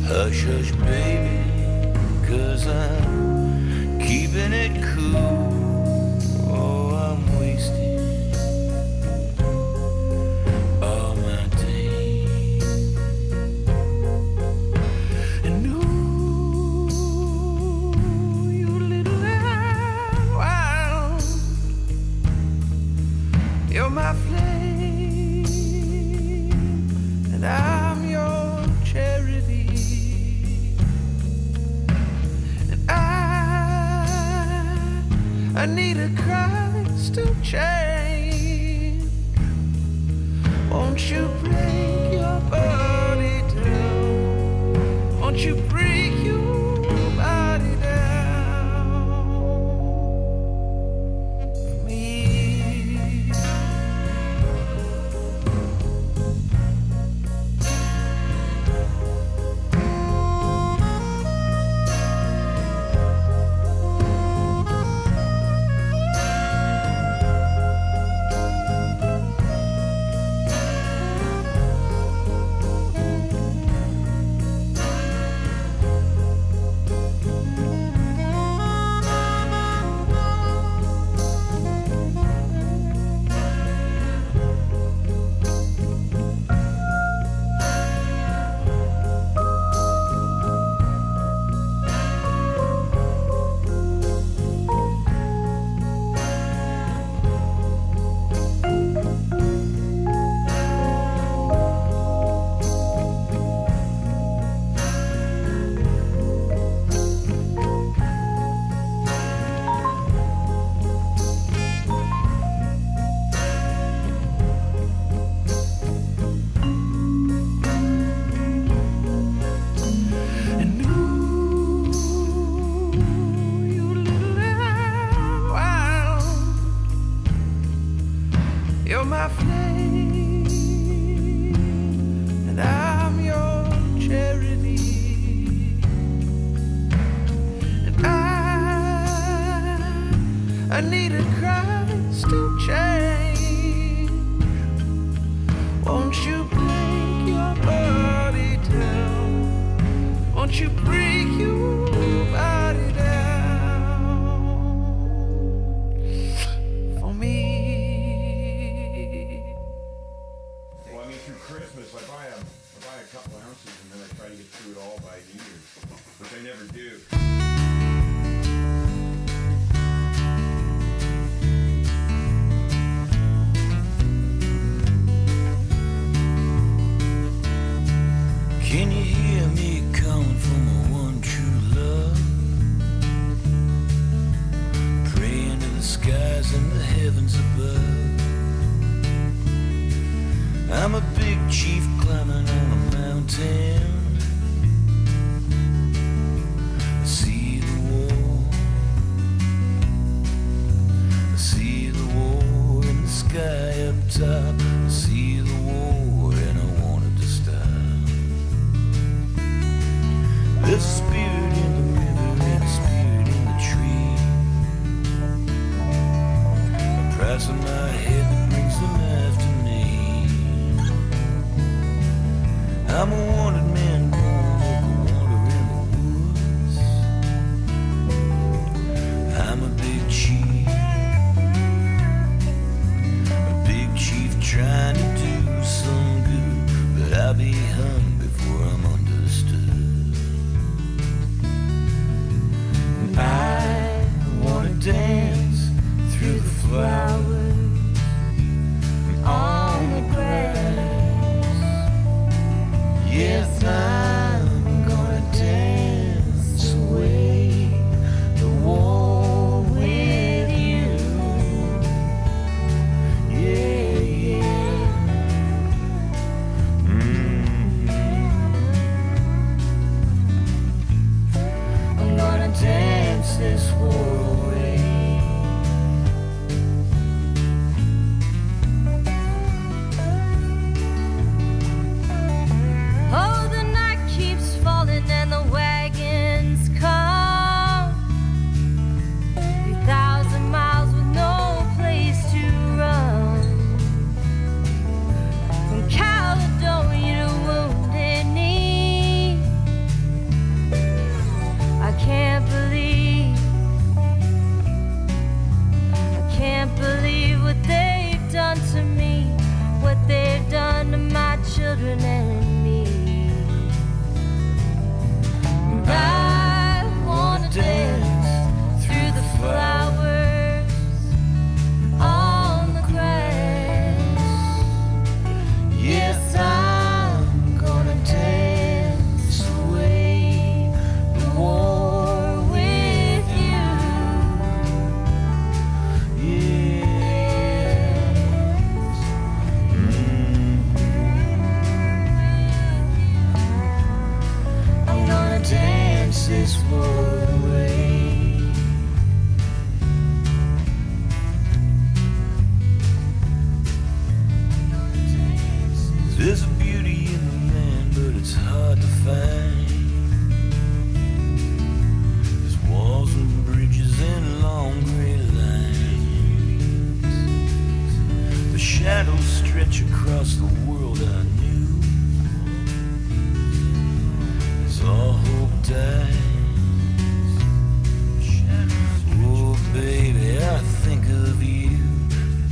Hush, hush, baby, 'cause I'm keeping it cool. Oh, I'm wasting all my days. And ooh, you little lamb wild, you're my flame, and I'm your charity. I need a crystal chain. Won't you break your body down? Won't you break your body down for me? You're my flame, and I'm your charity. And I need a crystal chain. Won't you break your body down? Won't you break your body down for me? Christmas, I buy a couple ounces and then I try to get through it all by New Year's, which I never do. Can you hear me calling from a one true love? Praying to the skies and the heavens above. I'm a big chief climbing on a mountain. I see the war. I see the war in the sky up top. I see the war and I wanted to stop. There's a spirit in the river and a spirit in the tree. The price of my head that brings them after me. I'm a wanted man born of the water in the woods. I'm a big chief trying to do some good, but I'll be hung before I'm understood. And I wanna dance through the flowers and on the grass. Yes, I'm gonna dance away the war with you. Yeah, yeah. I'm gonna dance this war away. stretch across the world I knew. As all hope dies, oh baby, I think of you,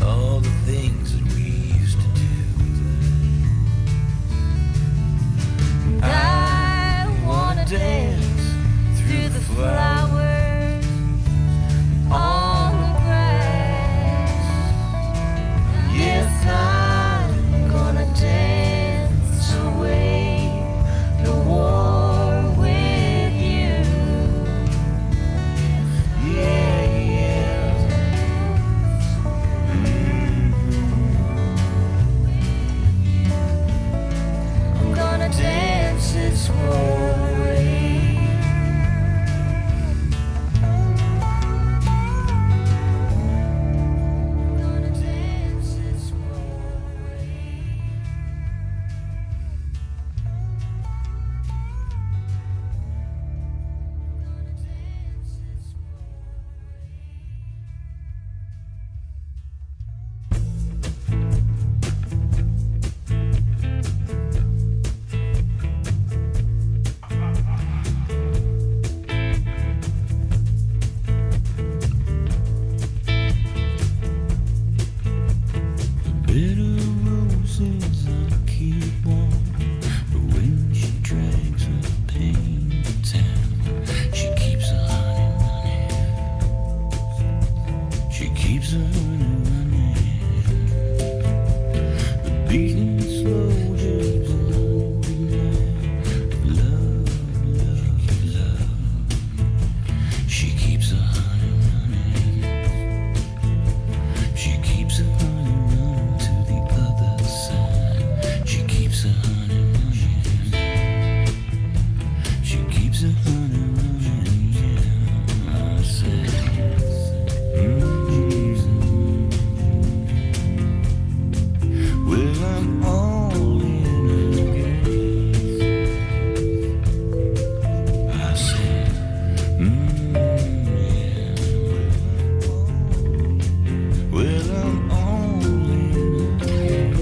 all the things that we used to do. I wanna dance through the flowers on the grass. Yes, I'm gonna dance away the war with you. Yeah, yeah. I'm gonna dance this war away. Gonna dance this war away. Gonna dance this war bitter roses I keep on, but when she drags her pain to town, she keeps her honey running. She keeps her honey running. The beating slow just love, love, love. She keeps her honey running. She keeps her honey running to the other side. She keeps her honey running. She keeps her honey running. Yeah, I say, well, I'm all in again. I say, yeah. Well, I'm all in again.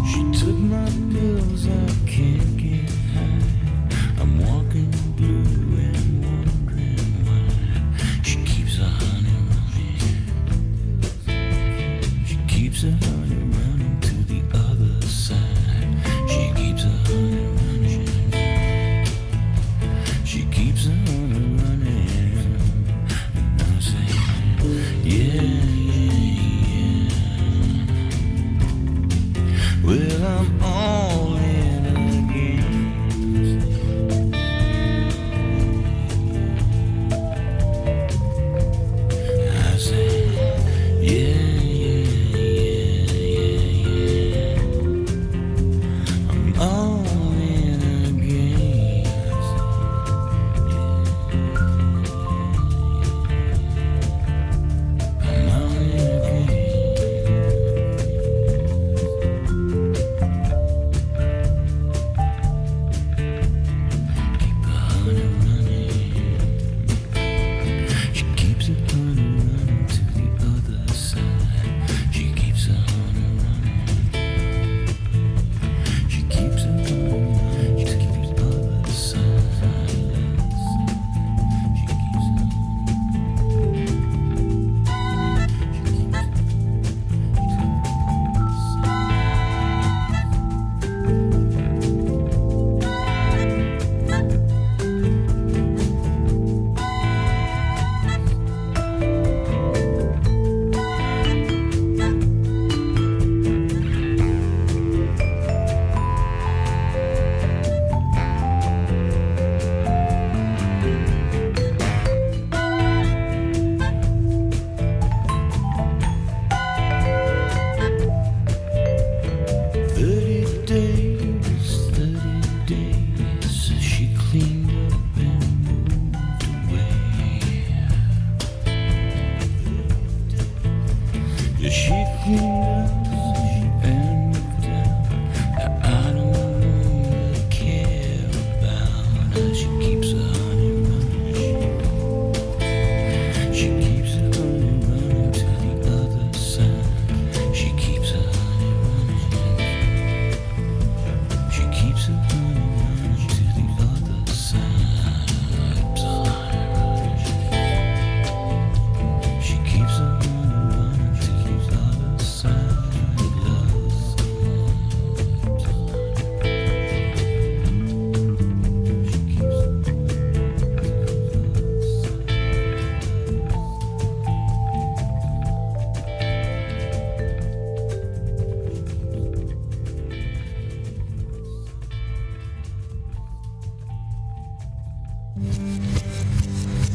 She took my pills, I can't get high. I'm walking blue and wondering why. She keeps her honey running. She keeps her honey running to the other side. She keeps her honey running. She keeps her honey running. And I say, yeah, yeah, yeah. Well, I'm all in again. I say, yeah, yeah, yeah, yeah, yeah. I'm all in again. I'm all in again. Keep her honey running. She keeps her honey running to the other side. She keeps her honey running. She keeps her honey running to the other side. She keeps her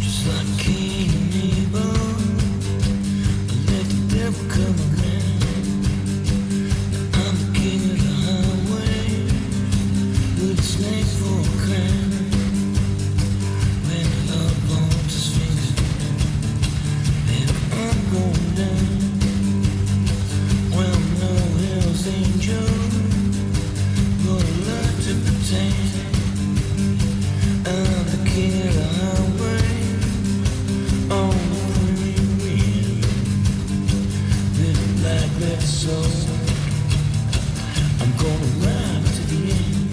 Just like King and Neighbourhood, I let the devil come around. I'm the king of the highway, with a snake for a crown. When love bones his fingers, and I'm going down. Well, no hell's angel, but I like to pretend I'm the king of the highway, on the freeway, with a black red soul. I'm gonna ride to the end,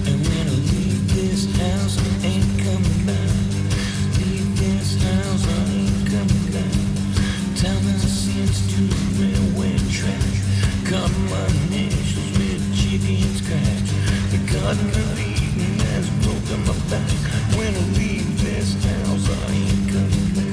and when I leave this house, I ain't coming back. Leave this house, I ain't coming back. Tie my sins to the railway track, cut my nails with a chicken scratch. The garden of Eden has broken my back. When I leave this house, I ain't coming back.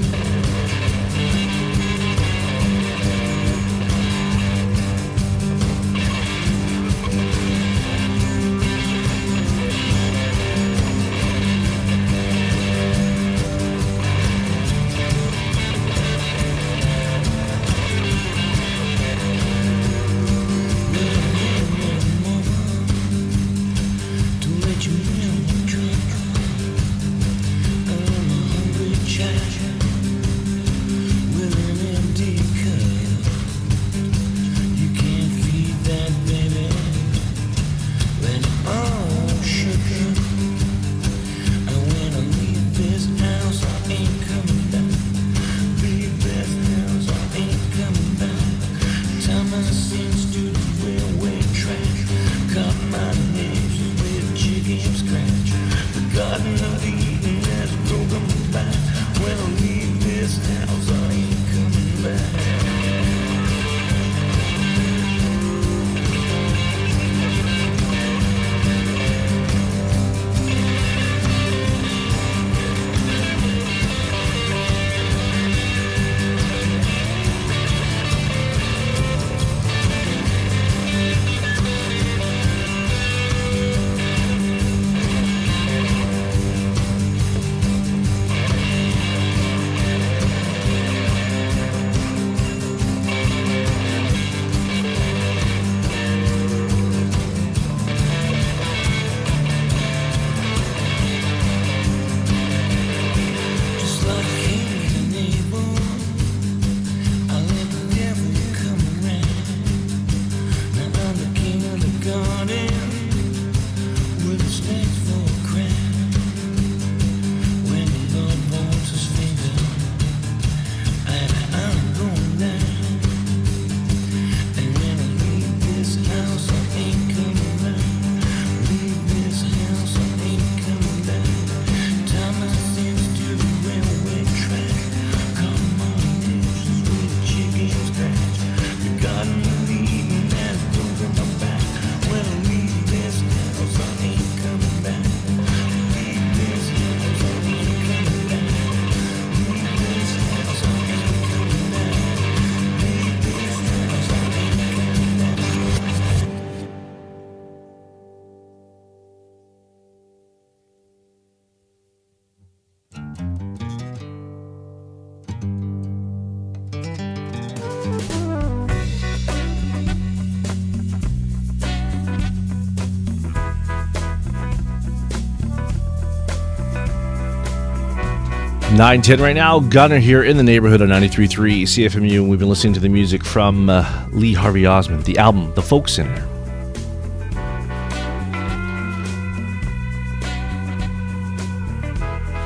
(9:10) right now. Gunner here in the neighborhood on 93.3 CFMU, and we've been listening to the music from Lee Harvey Osmond, the album The Folk Singer.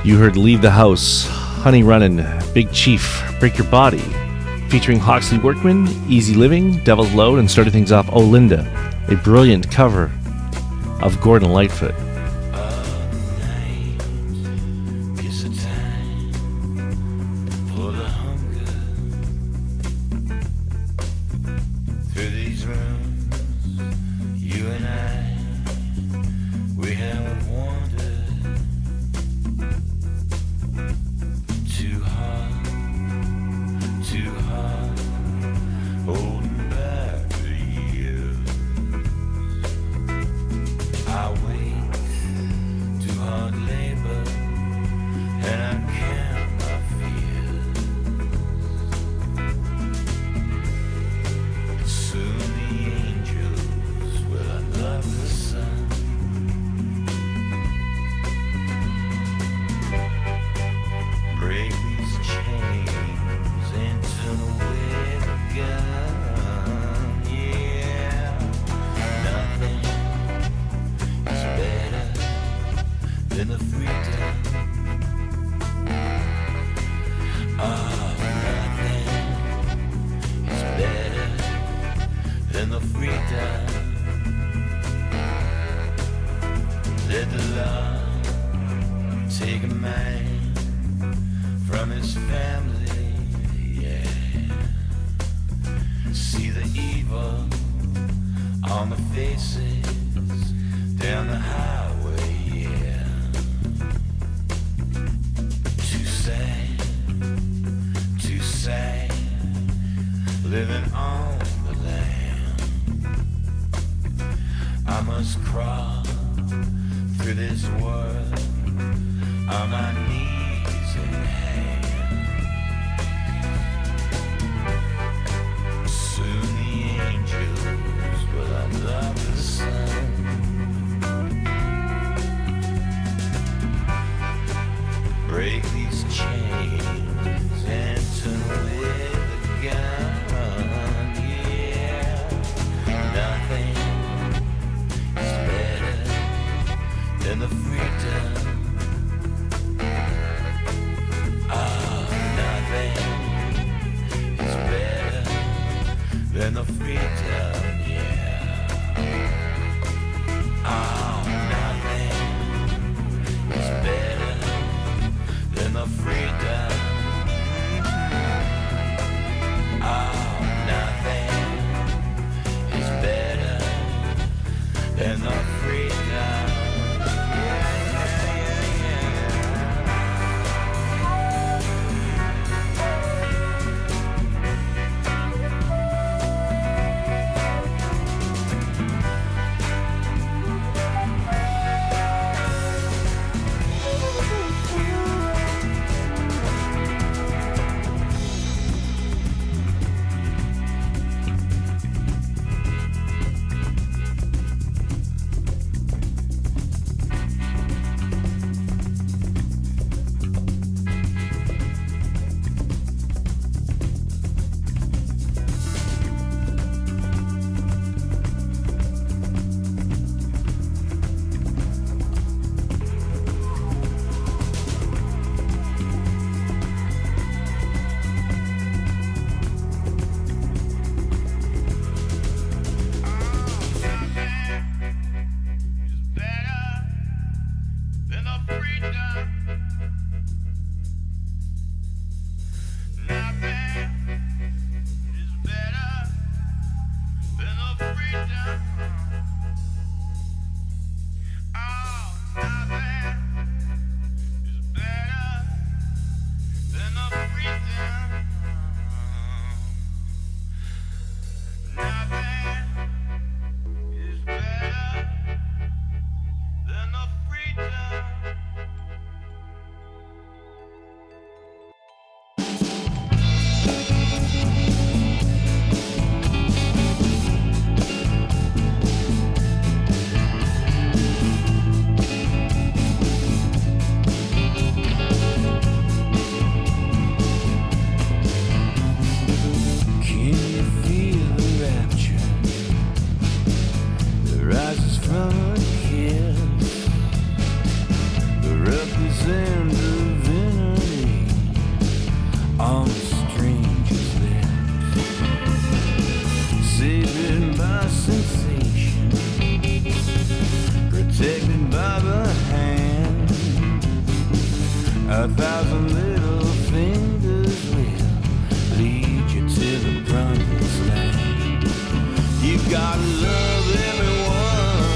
You heard Leave the House, Honey Runnin', Big Chief, Break Your Body, featuring Hawksley Workman, Easy Living, Devil's Load, and started things off, Oh Linda, a brilliant cover of Gordon Lightfoot. I wait than the freedom. Oh, nothing is better than the freedom. Let the law take a man from his family, yeah. See the evil on the faces down the highway, yeah. Too sad, living on the land. I must crawl through this world on my knees and hands. Soon the angels will unlock the sun. Break these chains and turn away the gun, yeah. Nothing is better than the freedom. Oh, nothing is better than the freedom, yeah. Oh, nothing is better than the freedom. Oh, nothing is better than the freedom. A thousand little fingers will lead you to the promised land. You've got to love everyone.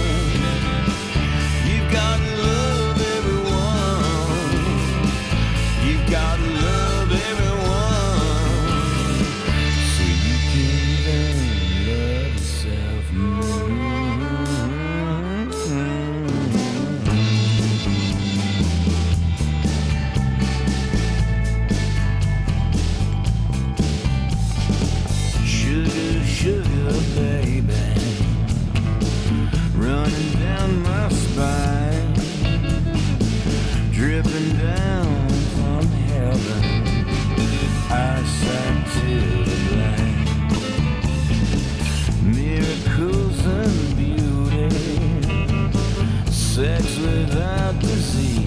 You've got to love everyone. You've got to love everyone so you can then love yourself. Sugar, baby, running down my spine, dripping down from heaven, eyesight to the blind. Miracles and beauty, sex without disease.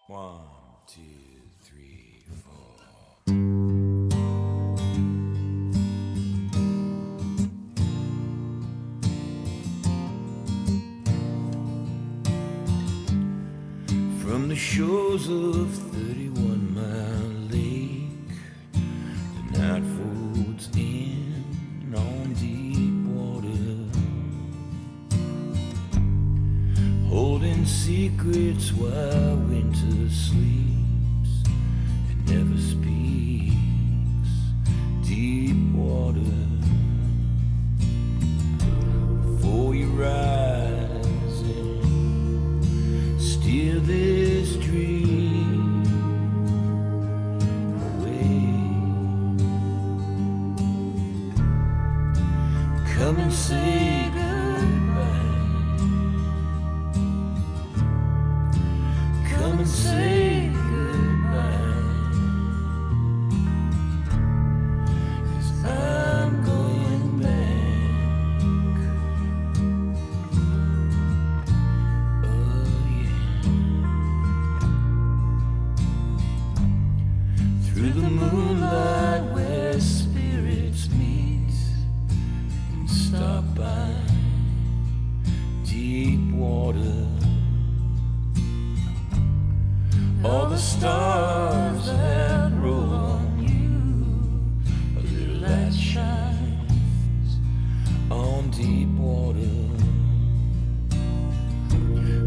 1, 2, 3, 4. From the shores of 31 Mile Lake, the night folds in on deep water, holding secrets while winter sleeps and never speaks. Deep water, before you rise and steal this dream away. Come and say goodbye. Come and say goodbye. 'Cause I'm going back. Oh yeah. Through the moonlight where spirits meet and stop by deep water. All the stars that roll on you, a little light shines on deep water.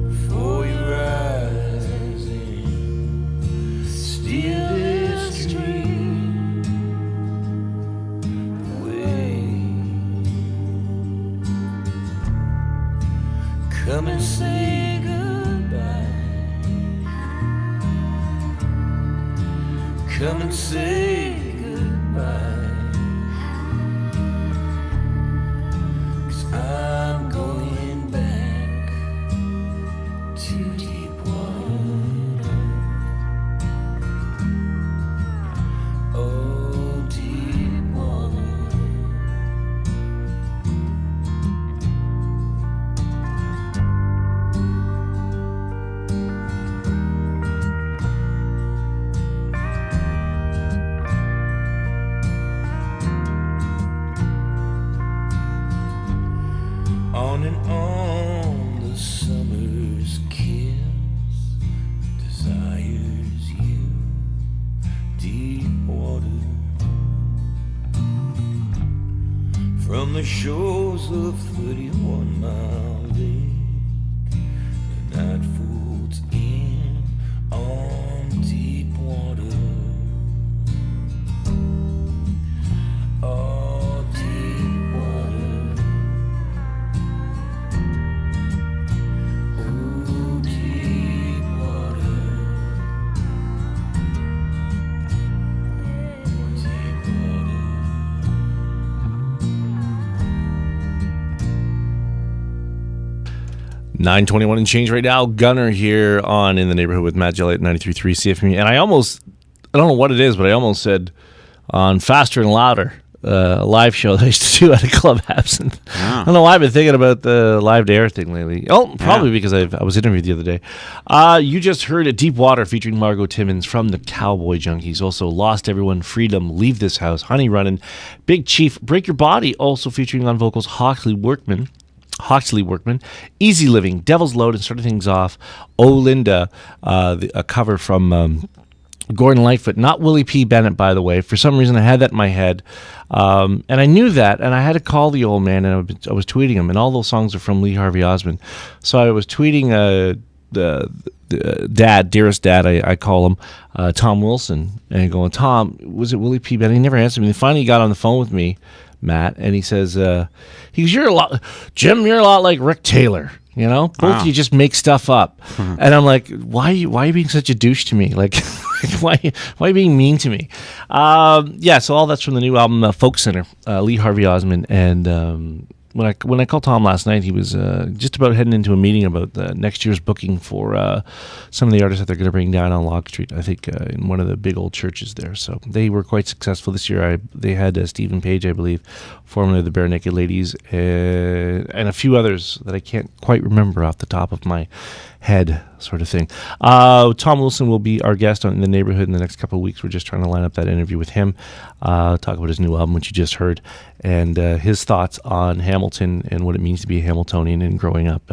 Before you rise and steal this dream away. Come and say goodbye. Come and say goodbye. 'Cause I'm going back to deep water. Oh, deep water. On and on the summer's kiss desires you, deep water. From the shores of 31 Mile Lake, the night folds in on deep water. Oh, deep water. Oh, deep water. Deep water. 9:21 and change right now. Gunner here on In the Neighborhood with Matt Jelly at 93.3 CFM. And I don't know what it is, but I almost said on Faster and Louder, a live show that I used to do at a Club Absinthe. I don't know why I've been thinking about the live to air thing lately. Oh, probably because I was interviewed the other day. You just heard a Deep Water featuring Margot Timmons from the Cowboy Junkies. Also Lost Everyone, Freedom, Leave This House, Honey Runnin', Big Chief, Break Your Body, also featuring on vocals Hawksley Workman, Easy Living, Devil's Load, and starting things off, Oh Linda, a cover from Gordon Lightfoot, not Willie P. Bennett, by the way. For some reason, I had that in my head, and I knew that, and I had to call the old man, and I was tweeting him, and all those songs are from Lee Harvey Osmond. So I was tweeting the dad, dearest dad, I call him, Tom Wilson, and going, Tom, was it Willie P. Bennett? He never answered me. And finally, he got on the phone with me, Matt, and he says, Jim, you're a lot like Rick Taylor. You know, both of you just make stuff up. And I'm like, why are you being such a douche to me? Like, why are you being mean to me? So all that's from the new album, Folk Center, Lee Harvey Osmond. And when I called Tom last night, he was just about heading into a meeting about next year's booking for some of the artists that they're going to bring down on Log Street, I think, in one of the big old churches there. So they were quite successful this year. They had Stephen Page, I believe, formerly of the Bare Naked Ladies, and a few others that I can't quite remember off the top of my head sort of thing. Tom Wilson will be our guest on The Neighbourhood in the next couple of weeks. We're just trying to line up that interview with him, talk about his new album, which you just heard, and his thoughts on Hamilton and what it means to be a Hamiltonian and growing up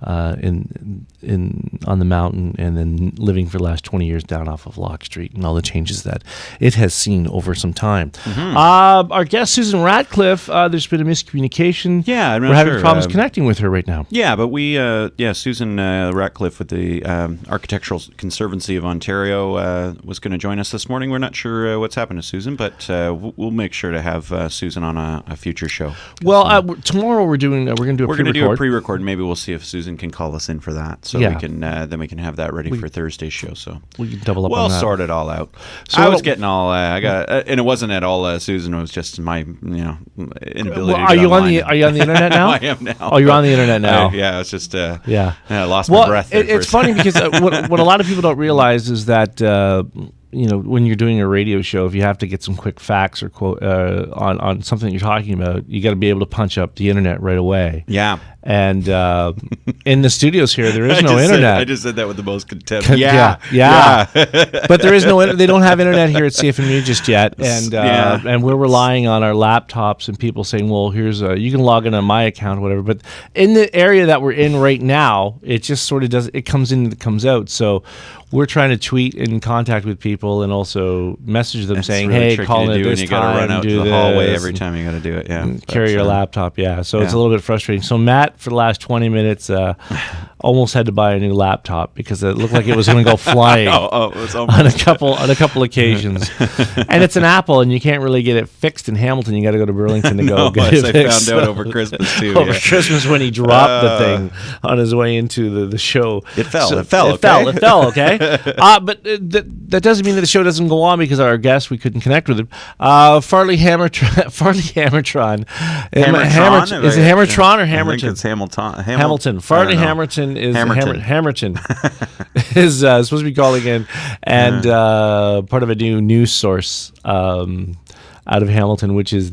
on the mountain and then living for the last 20 years down off of Locke Street and all the changes that it has seen over some time. Our guest, Susan Ratcliffe, there's been a miscommunication. Yeah, I'm not We're having sure. problems connecting with her right now. Yeah, but Susan Ratcliffe with the Architectural Conservancy of Ontario was going to join us this morning. We're not sure what's happened to Susan, but we'll make sure to have Susan on a future show. Well, tomorrow we're going to do a pre-record. We're going to do a pre-record. Maybe we'll see if Susan can call us in for that, so we can then we can have that ready for Thursday's show. So we can double up on we'll that. sort it all out. So I was getting all I got, and it wasn't at all Susan. It was just my inability. Are you on the internet now? I am now. Oh, you're on the internet now. Yeah, it's just I lost Well, my breath. There it's funny because what a lot of people don't realize is that when you're doing a radio show, if you have to get some quick facts or quote on something you're talking about, you got to be able to punch up the internet right away. Yeah. And in the studios here, there is no internet. I just said that with the most contempt. Yeah. But there is no. They don't have internet here at CFMU just yet, and we're relying on our laptops and people saying, "Well, here's you can log in on my account, or whatever." But in the area that we're in right now, it just sort of does. It comes in and it comes out. So we're trying to tweet and contact with people and also message them saying, really "Hey, call in at this and you time." got to run out to the hallway every time you got to do it. Yeah, carry your laptop. Yeah, so it's a little bit frustrating. So Matt, for the last 20 minutes, almost had to buy a new laptop because it looked like it was going to go flying on a couple occasions. And it's an Apple, and you can't really get it fixed in Hamilton. You got to go to Burlington to go get it fixed. I found out over Christmas too. Over Christmas when he dropped the thing on his way into the show. It fell. So it fell. Okay. But that doesn't mean that the show doesn't go on because our guest, we couldn't connect with him. Farley Hammertron. Is it Hammertron or Hammerton? I think it's Hamilton. Farley Hammerton is Hammerton is supposed to be calling in and part of a new news source out of Hamilton, which is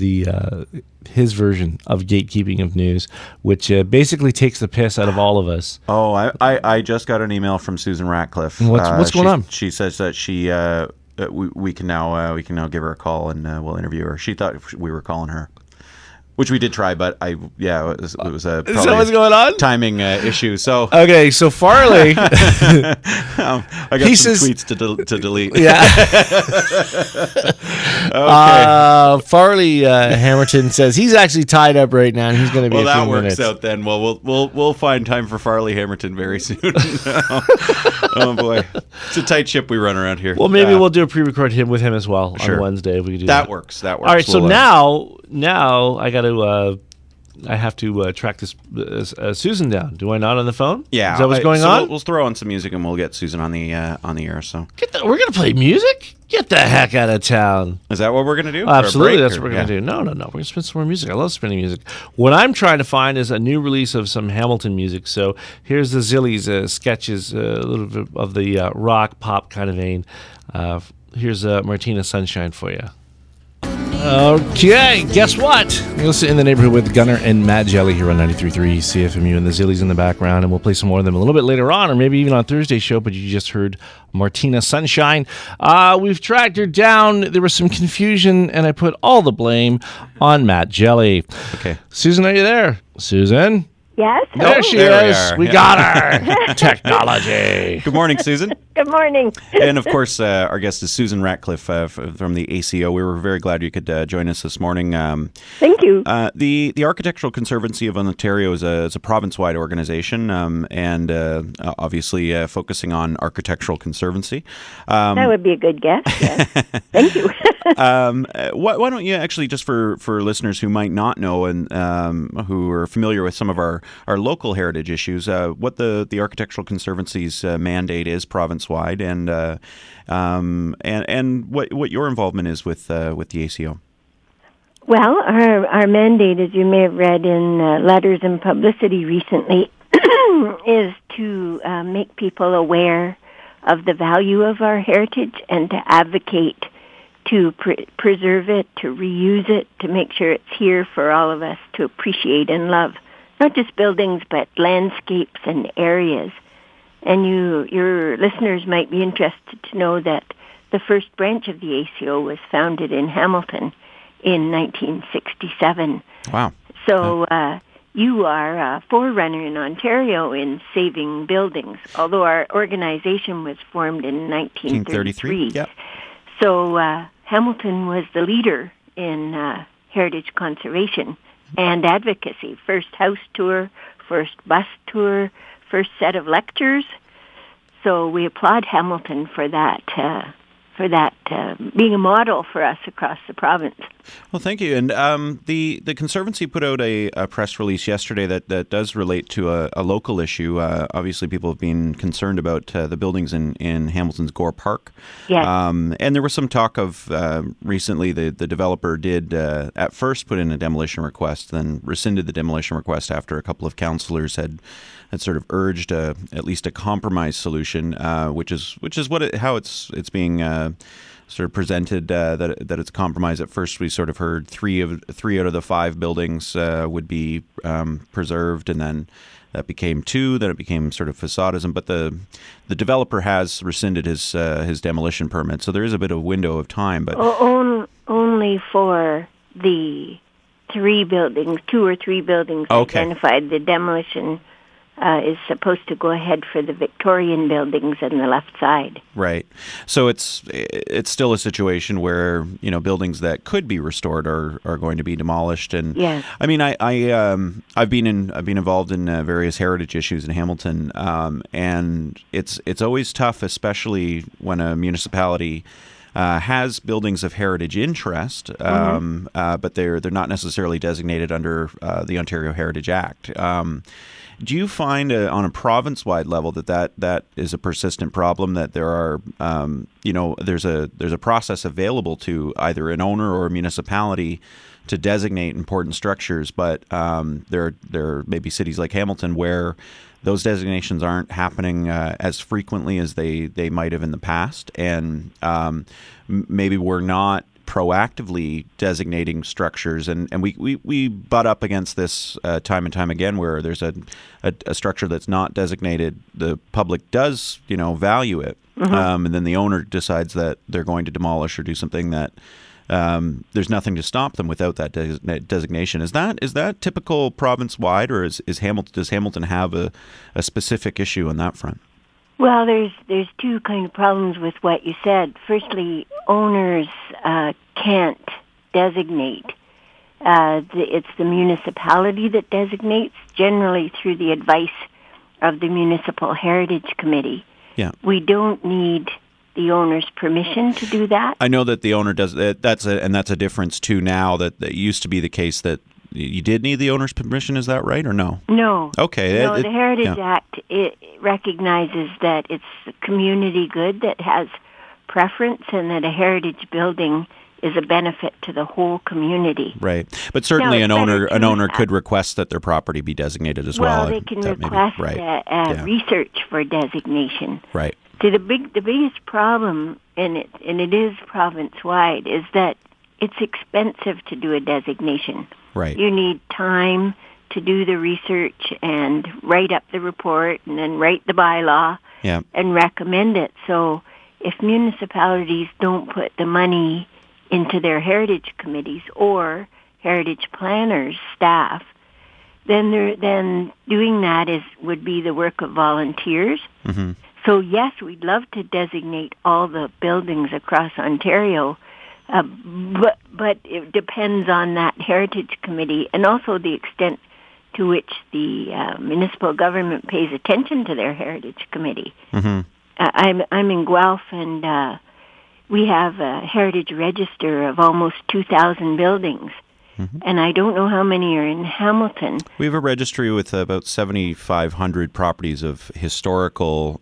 his version of gatekeeping of news, which basically takes the piss out of all of us. Oh, I just got an email from Susan Ratcliffe. What's going on? She says that we can now give her a call and we'll interview her. She thought we were calling her, which we did try, but it was a is that what's going on? Timing issue. So okay, so Farley, I got some tweets to delete. Yeah. Okay. Farley Hammerton says he's actually tied up right now, and he's going to be. Well, a few that works minutes. out then. Well, we'll find time for Farley Hammerton very soon. Oh boy, it's a tight ship we run around here. Well, maybe we'll do a pre-record with him as well on Wednesday if we can do that. That works. All right. So now I got to. I have to track this Susan down. Do I not on the phone? Yeah. Is that what's going on? We'll throw on some music and we'll get Susan on the air. So we're gonna play music. Get the heck out of town. Is that what we're gonna do? Absolutely, that's what we're gonna do. No. We're gonna spin some more music. I love spinning music. What I'm trying to find is a new release of some Hamilton music. So here's the Zillies sketches, a little bit of the rock pop kind of vein. Here's Martina Sunshine for you. Okay, guess what? You'll listen in the neighborhood with Gunnar and Matt Jelly here on 93.3 CFMU and the Zillies in the background, and we'll play some more of them a little bit later on, or maybe even on Thursday's show, but you just heard Martina Sunshine. We've tracked her down. There was some confusion, and I put all the blame on Matt Jelly. Okay. Susan, are you there? Susan? Yes? There she is. We got her. Technology. Good morning, Susan. Good morning. And of course, our guest is Susan Ratcliffe from the ACO. We were very glad you could join us this morning. Thank you. The Architectural Conservancy of Ontario is a province-wide organization, and obviously focusing on architectural conservancy. That would be a good guess. Yes. Thank you. Why don't you actually, just for listeners who might not know and who are familiar with some of our local heritage issues, what the Architectural Conservancy's mandate is province-wide, and what your involvement is with the ACO. Well, our mandate, as you may have read in letters and publicity recently, is to make people aware of the value of our heritage and to advocate to preserve it, to reuse it, to make sure it's here for all of us to appreciate and love. Not just buildings, but landscapes and areas. And your listeners might be interested to know that the first branch of the ACO was founded in Hamilton in 1967. Wow. So you are a forerunner in Ontario in saving buildings, although our organization was formed in 1933. Yep. So Hamilton was the leader in heritage conservation and advocacy. First house tour, first bus tour, first set of lectures. So we applaud Hamilton for that being a model for us across the province. Well, thank you. And the Conservancy put out a press release yesterday that does relate to a local issue. Obviously, people have been concerned about the buildings in Hamilton's Gore Park. Yes. And there was some talk of recently the developer did at first put in a demolition request, then rescinded the demolition request after a couple of councillors had sort of urged at least a compromise solution, which is how it's being sort of presented, that it's a compromise. At first, we sort of heard three out of the 5 buildings would be preserved, and then that became 2. Then it became sort of facadism. But the developer has rescinded his demolition permit, so there is a bit of a window of time. But only for the 3 buildings, 2 or 3 buildings identified, the demolition is supposed to go ahead for the Victorian buildings on the left side. Right. So it's still a situation where, buildings that could be restored are going to be demolished. And yes. I mean, I've been involved in various heritage issues in Hamilton, and it's always tough, especially when a municipality has buildings of heritage interest, but they're not necessarily designated under the Ontario Heritage Act. Do you find on a province-wide level that is a persistent problem, that there are, there's a process available to either an owner or a municipality to designate important structures, but there may be cities like Hamilton where those designations aren't happening as frequently as they might have in the past, and maybe we're not proactively designating structures, and we butt up against this time and time again, where there's a structure that's not designated, the public does value it, and then the owner decides that they're going to demolish or do something that there's nothing to stop them without that designation. Is that typical province wide, or does Hamilton have a specific issue on that front? Well, there's 2 kind of problems with what you said. Firstly, owners can't designate. It's the municipality that designates, generally through the advice of the Municipal Heritage Committee. Yeah. We don't need the owner's permission to do that. I know that the owner does. That's a difference too now. That used to be the case that you did need the owner's permission. Is that right or no? No. Okay. No, the Heritage Act, it recognizes that it's a community good that has preference, and that a heritage building is a benefit to the whole community. Right. But certainly an owner could request that their property be designated as well. Well, they can request research for designation. Right. So the biggest problem, and it is province-wide, is that it's expensive to do a designation. Right. You need time to do the research and write up the report and then write the bylaw and recommend it. So if municipalities don't put the money into their heritage committees or heritage planners, staff, then doing that would be the work of volunteers. Mm-hmm. So yes, we'd love to designate all the buildings across Ontario, but it depends on that heritage committee and also the extent to which the municipal government pays attention to their heritage committee. Mm-hmm. I'm in Guelph, and we have a heritage register of almost 2,000 buildings. Mm-hmm. And I don't know how many are in Hamilton. We have a registry with about 7,500 progies of historical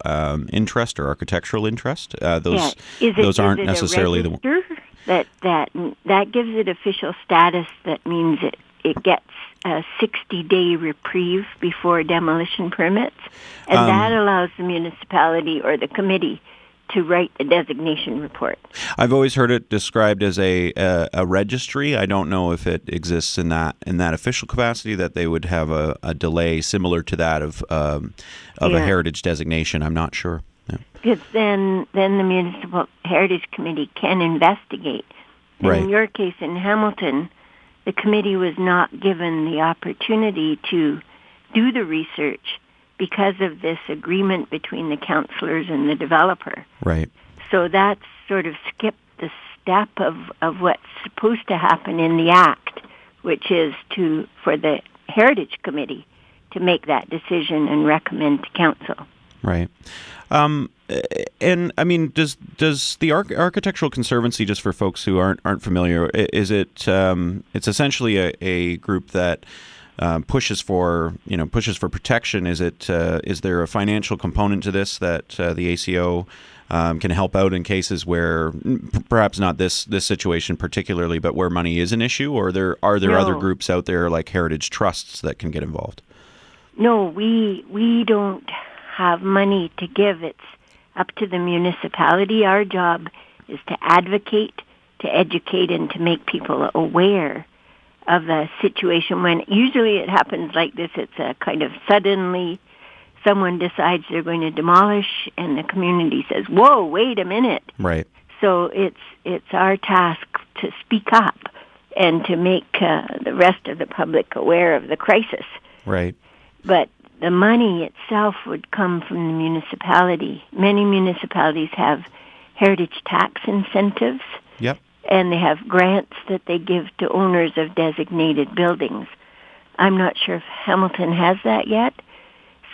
interest or architectural interest. Those aren't necessarily the ones. That gives it official status. That means it gets a 60-day reprieve before demolition permits, and that allows the municipality or the committee to write the designation report. I've always heard it described as a registry. I don't know if it exists in that official capacity, that they would have a delay similar to that of a heritage designation. I'm not sure. Yeah. Because then the Municipal Heritage Committee can investigate. And in your case in Hamilton, the committee was not given the opportunity to do the research because of this agreement between the councillors and the developer. Right. So that's sort of skipped the step of what's supposed to happen in the Act, which is for the Heritage Committee to make that decision and recommend to council. Right. And I mean, does the Architectural Conservancy, just for folks who aren't familiar, is it it's essentially a group that pushes for protection? Is there a financial component to this that the ACO can help out in cases where perhaps not this situation particularly, but where money is an issue, or are there other groups out there like heritage trusts that can get involved? No, we don't have money to give. It's up to the municipality. Our job is to advocate, to educate, and to make people aware of the situation. When usually it happens like this, it's a kind of suddenly someone decides they're going to demolish, and the community says, "Whoa, wait a minute!" Right. So it's our task to speak up and to make the rest of the public aware of the crisis. Right. But the money itself would come from the municipality. Many municipalities have heritage tax incentives. Yep. And they have grants that they give to owners of designated buildings. I'm not sure if Hamilton has that yet,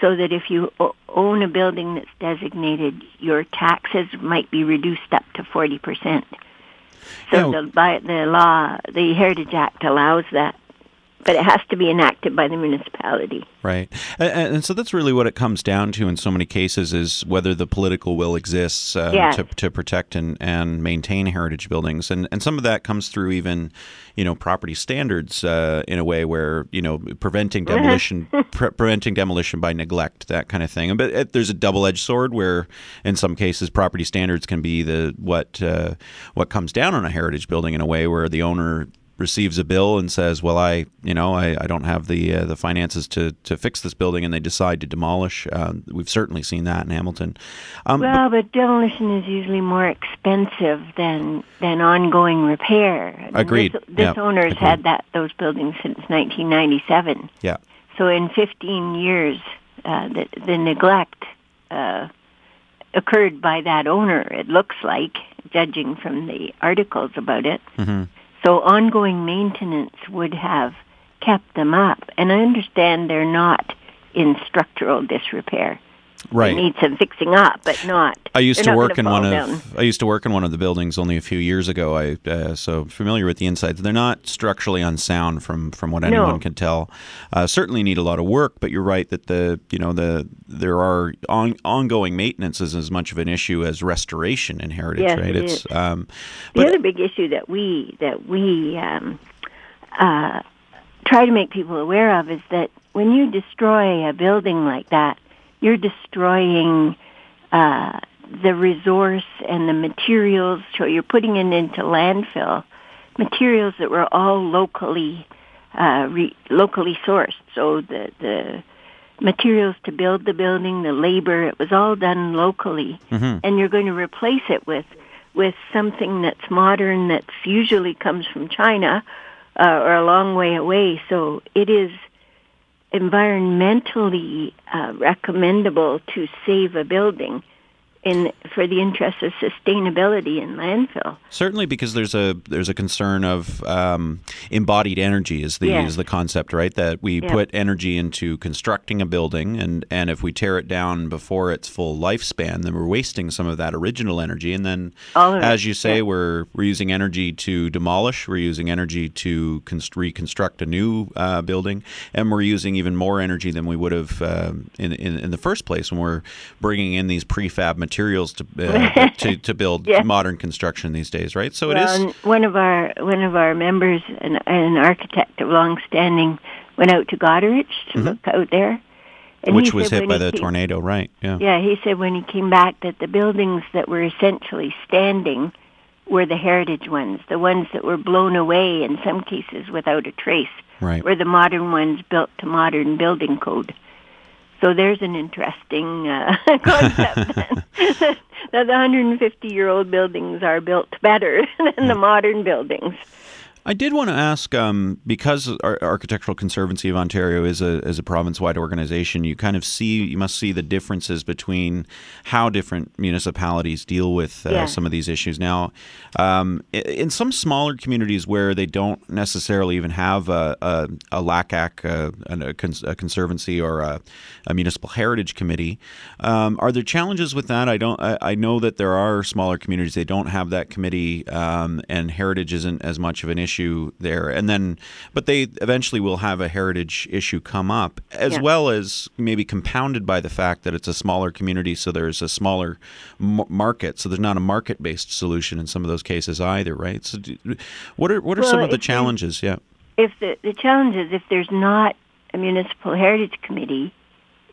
so that if you own a building that's designated, your taxes might be reduced up to 40%. So the Heritage Act allows that. But it has to be enacted by the municipality. Right. And so that's really what it comes down to in so many cases, is whether the political will exists to protect and maintain heritage buildings. And some of that comes through even, property standards in a way where, preventing demolition by neglect, that kind of thing. But there's a double-edged sword where in some cases property standards can be what comes down on a heritage building in a way where the owner receives a bill and says, well, I don't have the finances to fix this building, and they decide to demolish. We've certainly seen that in Hamilton. But demolition is usually more expensive than ongoing repair. Agreed. This owner's had those buildings since 1997. Yeah. So in 15 years, the neglect occurred by that owner, it looks like, judging from the articles about it. Mm-hmm. So ongoing maintenance would have kept them up. And I understand they're not in structural disrepair. Right. They need some fixing up, but not. I used to work in one of the buildings only a few years ago. So familiar with the insides. They're not structurally unsound from what anyone can tell. Certainly need a lot of work, but you're right that there are ongoing maintenance is as much of an issue as restoration in heritage. Yes, right. It is. The other big issue that we try to make people aware of is that when you destroy a building like that, you're destroying the resource and the materials. So you're putting it into landfill, materials that were all locally sourced. So the materials to build the building, the labor, it was all done locally. Mm-hmm. And you're going to replace it with something that's modern, that's usually comes from China or a long way away. So it is environmentally recommendable to save a building for the interest of sustainability in landfill. Certainly, because there's a concern of embodied energy is the concept, right? That we put energy into constructing a building, and if we tear it down before its full lifespan, then we're wasting some of that original energy. And then, as you say, we're using energy to demolish, we're using energy to reconstruct a new building, and we're using even more energy than we would have in the first place when we're bringing in these prefab materials to build modern construction these days, right? So it is. One of our members, an architect of long standing, went out to Goderich to look out there, And which was hit by the tornado, right? Yeah. Yeah, he said when he came back that the buildings that were essentially standing were the heritage ones, the ones that were blown away in some cases without a trace, right, were the modern ones built to modern building code. So there's an interesting concept that the 150-year-old buildings are built better than the modern buildings. I did want to ask, because our Architectural Conservancy of Ontario is a province-wide organization, you must see the differences between how different municipalities deal with some of these issues. Now, in some smaller communities where they don't necessarily even have a LACAC, a conservancy or a municipal heritage committee, are there challenges with that? I know that there are smaller communities, they don't have that committee, and heritage isn't as much of an issue there, but they eventually will have a heritage issue come up, as well as maybe compounded by the fact that it's a smaller community, so there's a smaller market, so there's not a market-based solution in some of those cases either, right? So, what are some of the challenges? Yeah, if the challenge is if there's not a municipal heritage committee,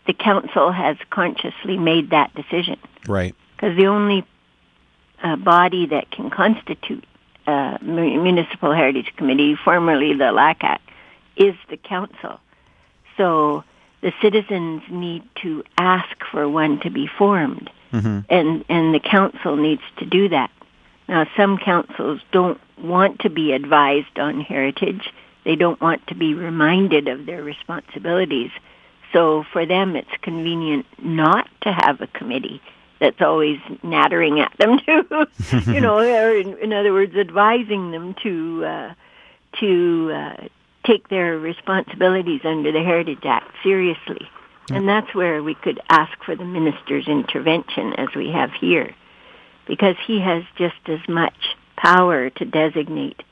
the council has consciously made that decision, right? Because the only body that can constitute Municipal Heritage Committee, formerly the LACAC, is the council. So the citizens need to ask for one to be formed, and the council needs to do that. Now, some councils don't want to be advised on heritage. They don't want to be reminded of their responsibilities. So for them, it's convenient not to have a committee that's always nattering at them to, or in other words, advising them to take their responsibilities under the Heritage Act seriously. And that's where we could ask for the minister's intervention as we have here, because he has just as much power to designate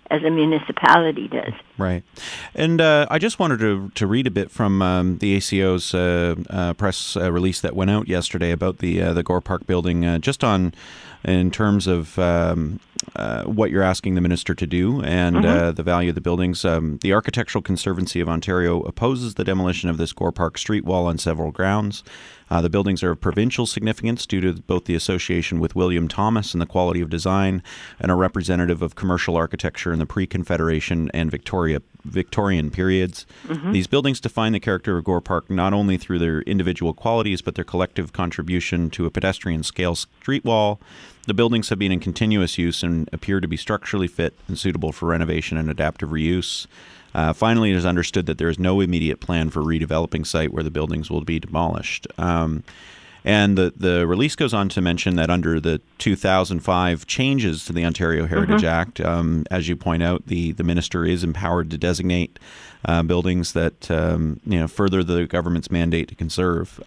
as a municipality does. Right. And I just wanted to read a bit from the ACO's press release that went out yesterday about the Gore Park building, just in terms of what you're asking the minister to do and the value of the buildings. The Architectural Conservancy of Ontario opposes the demolition of this Gore Park street wall on several grounds. The buildings are of provincial significance due to both the association with William Thomas and the quality of design, and are representative of commercial architecture in the pre-Confederation and Victorian periods. These buildings define the character of Gore Park not only through their individual qualities, but their collective contribution to a pedestrian-scale street wall. The buildings have been in continuous use and appear to be structurally fit and suitable for renovation and adaptive reuse. Finally, it is understood that there is no immediate plan for redeveloping site where the buildings will be demolished. And the release goes on to mention that under the 2005 changes to the Ontario Heritage Act, as you point out, the minister is empowered to designate buildings that further the government's mandate to conserve.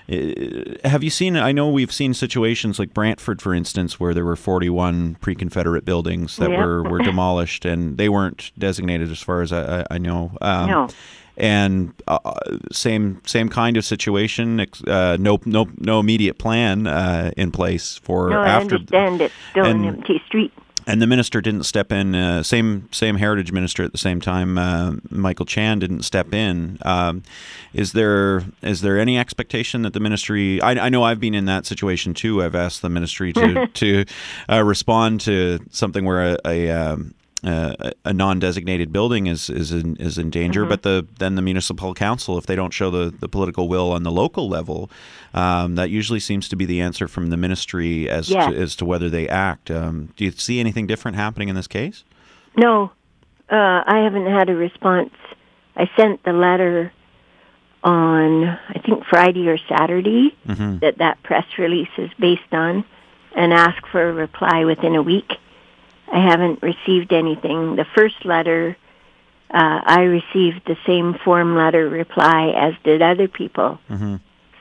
Have you seen? I know we've seen situations like Brantford, for instance, where there were 41 pre-Confederate buildings that were demolished, and they weren't designated, as far as I know. No. And same kind of situation. No immediate plan in place for after. I understand it's still an empty street. And the minister didn't step in. Same heritage minister at the same time. Michael Chan didn't step in. Is there any expectation that the ministry? I know I've been in that situation too. I've asked the ministry to respond to something where a non-designated building is in danger, but then the municipal council, if they don't show the political will on the local level, that usually seems to be the answer from the ministry as to whether they act. Do you see anything different happening in this case? No, I haven't had a response. I sent the letter on, I think, Friday or Saturday that press release is based on, and asked for a reply within a week. I haven't received anything. The first letter, I received the same form letter reply as did other people.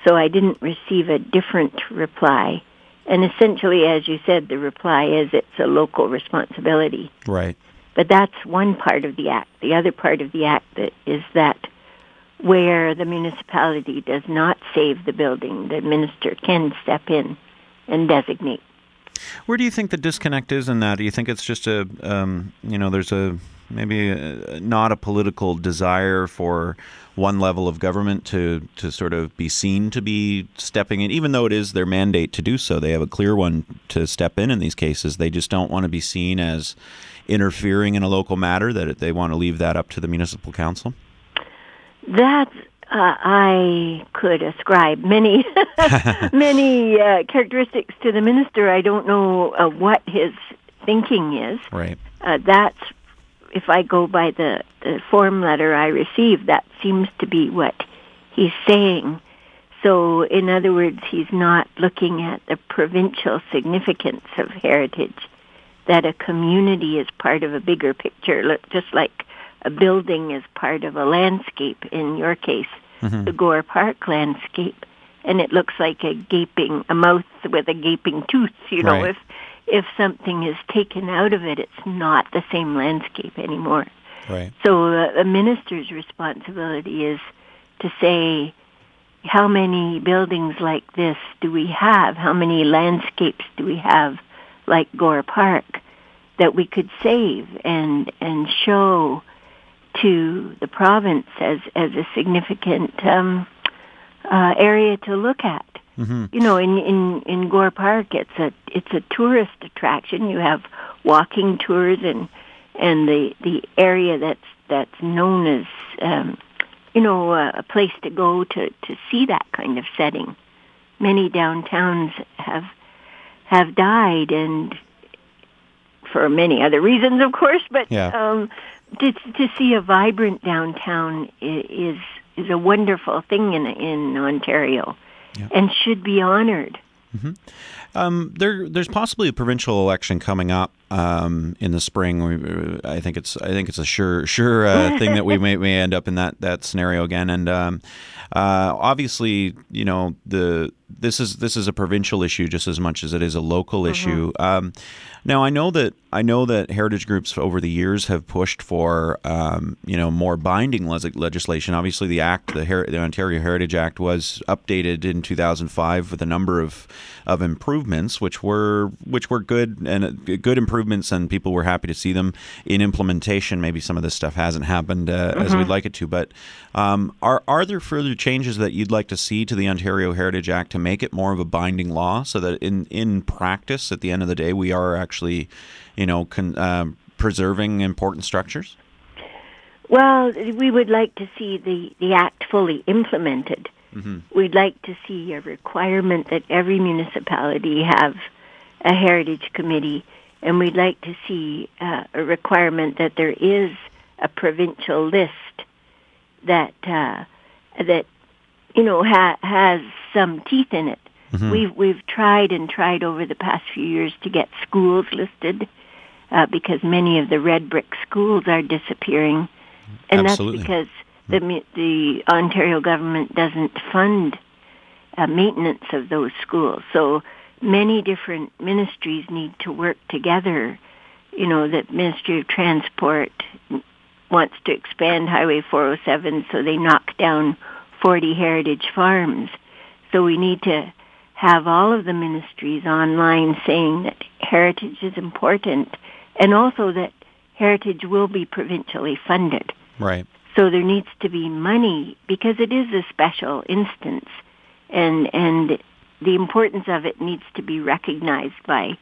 So I didn't receive a different reply. And essentially, as you said, the reply is it's a local responsibility. Right. But that's one part of the act. The other part of the act is that where the municipality does not save the building, the minister can step in and designate. Where do you think the disconnect is in that? Do you think it's just there's not a political desire for one level of government to sort of be seen to be stepping in, even though it is their mandate to do so? They have a clear one to step in these cases. They just don't want to be seen as interfering in a local matter, that they want to leave that up to the municipal council? That I could ascribe many many characteristics to the minister. I don't know what his thinking is. Right. That's, if I go by the form letter I received, that seems to be what he's saying. So, in other words, he's not looking at the provincial significance of heritage, that a community is part of a bigger picture, just like a building is part of a landscape, in your case, the Gore Park landscape. And it looks like a mouth with a gaping tooth, know, right. If something is taken out of it, it's not the same landscape anymore. Right. So a minister's responsibility is to say, how many buildings like this do we have? How many landscapes do we have like Gore Park that we could save and show to the province as a significant area to look at? You know, in Gore Park, it's a tourist attraction. You have walking tours and the area that's known as a place to go to see that kind of setting. Many downtowns have died, and for many other reasons, of course. But to see a vibrant downtown is a wonderful thing in Ontario. Yeah. And should be honored. There's possibly a provincial election coming up in the spring. I think it's a sure thing that we may end up in that scenario again. And obviously, this is a provincial issue just as much as it is a local issue. Now, I know that heritage groups over the years have pushed for more binding legislation. Obviously, the Ontario Heritage Act was updated in 2005 with a number of improvements, which were good and good improvements, and people were happy to see them. In implementation, maybe some of this stuff hasn't happened as we'd like it to. But are there further changes that you'd like to see to the Ontario Heritage Act to make it more of a binding law, so that in practice, at the end of the day, we are actually preserving important structures? Well, we would like to see the Act fully implemented. We'd like to see a requirement that every municipality have a heritage committee, and we'd like to see a requirement that there is a provincial list that has some teeth in it. We've tried over the past few years to get schools listed because many of the red brick schools are disappearing, and Absolutely. That's because the Ontario government doesn't fund maintenance of those schools. So many different ministries need to work together. The Ministry of Transport wants to expand Highway 407, so they knock down 40 heritage farms. So we need to have all of the ministries online saying that heritage is important, and also that heritage will be provincially funded. Right. So there needs to be money, because it is a special instance, and the importance of it needs to be recognized by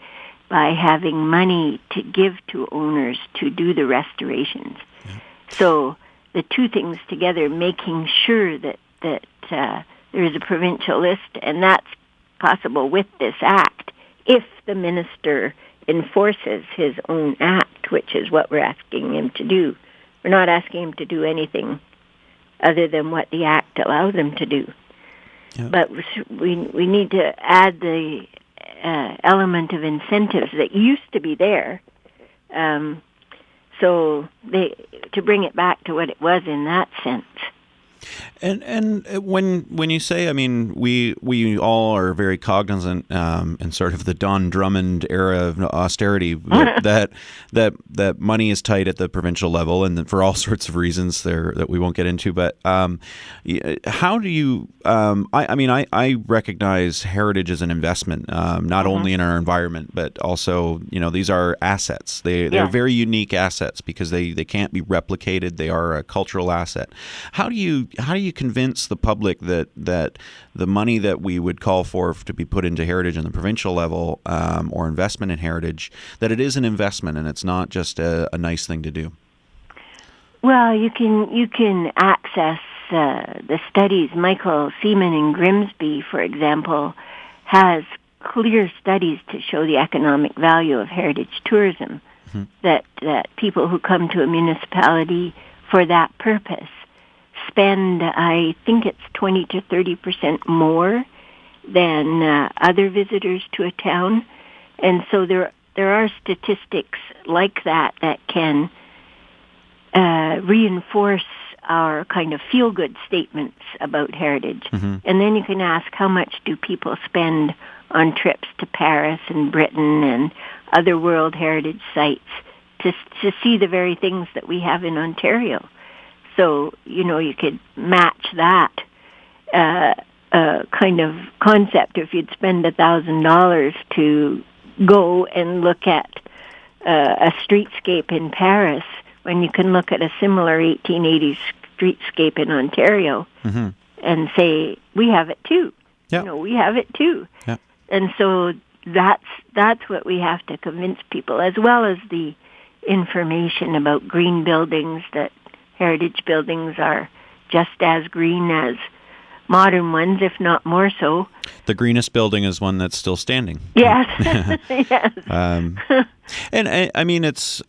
having money to give to owners to do the restorations. Yeah. So the two things together, making sure that there is a provincial list, and that's possible with this act if the minister enforces his own act, which is what we're asking him to do. We're not asking him to do anything other than what the Act allows him to do. Yeah. But we need to add the element of incentives that used to be there, to bring it back to what it was in that sense. And when you say, I mean, we all are very cognizant in sort of the Don Drummond era of austerity that money is tight at the provincial level, and for all sorts of reasons there that we won't get into. But how do you? I recognize heritage as an investment, not only in our environment, but also these are assets. They're very unique assets because they can't be replicated. They are a cultural asset. How do you convince the public that the money that we would call for to be put into heritage on the provincial level or investment in heritage, that it is an investment and it's not just a nice thing to do? Well, you can access the studies. Michael Seaman in Grimsby, for example, has clear studies to show the economic value of heritage tourism, that people who come to a municipality for that purpose spend, I think it's 20 to 30% more than other visitors to a town. And so there are statistics like that can reinforce our kind of feel-good statements about heritage. And then you can ask, how much do people spend on trips to Paris and Britain and other World Heritage sites to see the very things that we have in Ontario? So, you could match that kind of concept if you'd spend $1,000 to go and look at a streetscape in Paris, when you can look at a similar 1880s streetscape in Ontario and say, we have it too. Yep. We have it too. Yep. And so that's what we have to convince people, as well as the information about green buildings, that heritage buildings are just as green as modern ones, if not more so. The greenest building is one that's still standing. Yes. Yes. And I mean, it's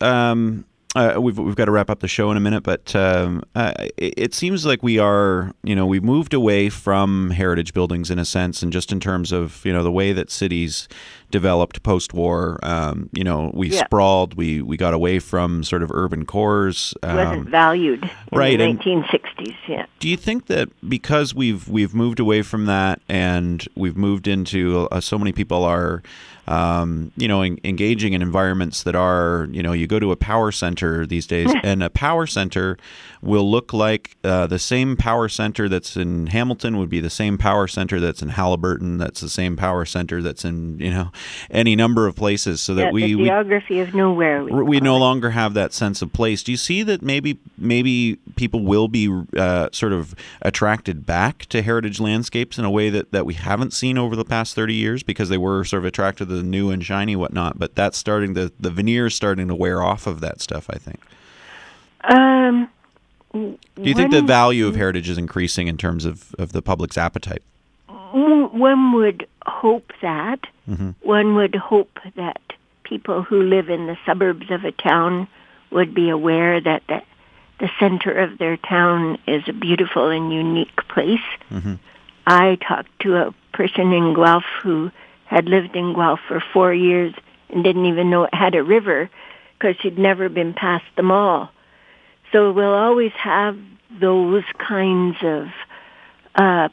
we've got to wrap up the show in a minute, but it seems like we are, we've moved away from heritage buildings in a sense, and just in terms of the way that cities developed post-war. We sprawled. We got away from sort of urban cores. Wasn't valued in the 1960s. Yeah. Do you think that because we've moved away from that, and we've moved into so many people are engaging in environments that are, you go to a power center these days, and a power center will look like the same power center that's in Hamilton would be the same power center that's in Halliburton, that's the same power center that's in, any number of places, so that the geography of nowhere. We no longer have that sense of place. Do you see that maybe people will be sort of attracted back to heritage landscapes in a way that we haven't seen over the past 30 years, because they were sort of attracted to the new and shiny whatnot, but that's starting the veneer is starting to wear off of that stuff, I think. Do you think the value of heritage is increasing in terms of the public's appetite? One would hope that. One would hope that people who live in the suburbs of a town would be aware that the center of their town is a beautiful and unique place. I talked to a person in Guelph who had lived in Guelph for 4 years and didn't even know it had a river because she'd never been past the mall. So we'll always have those kinds of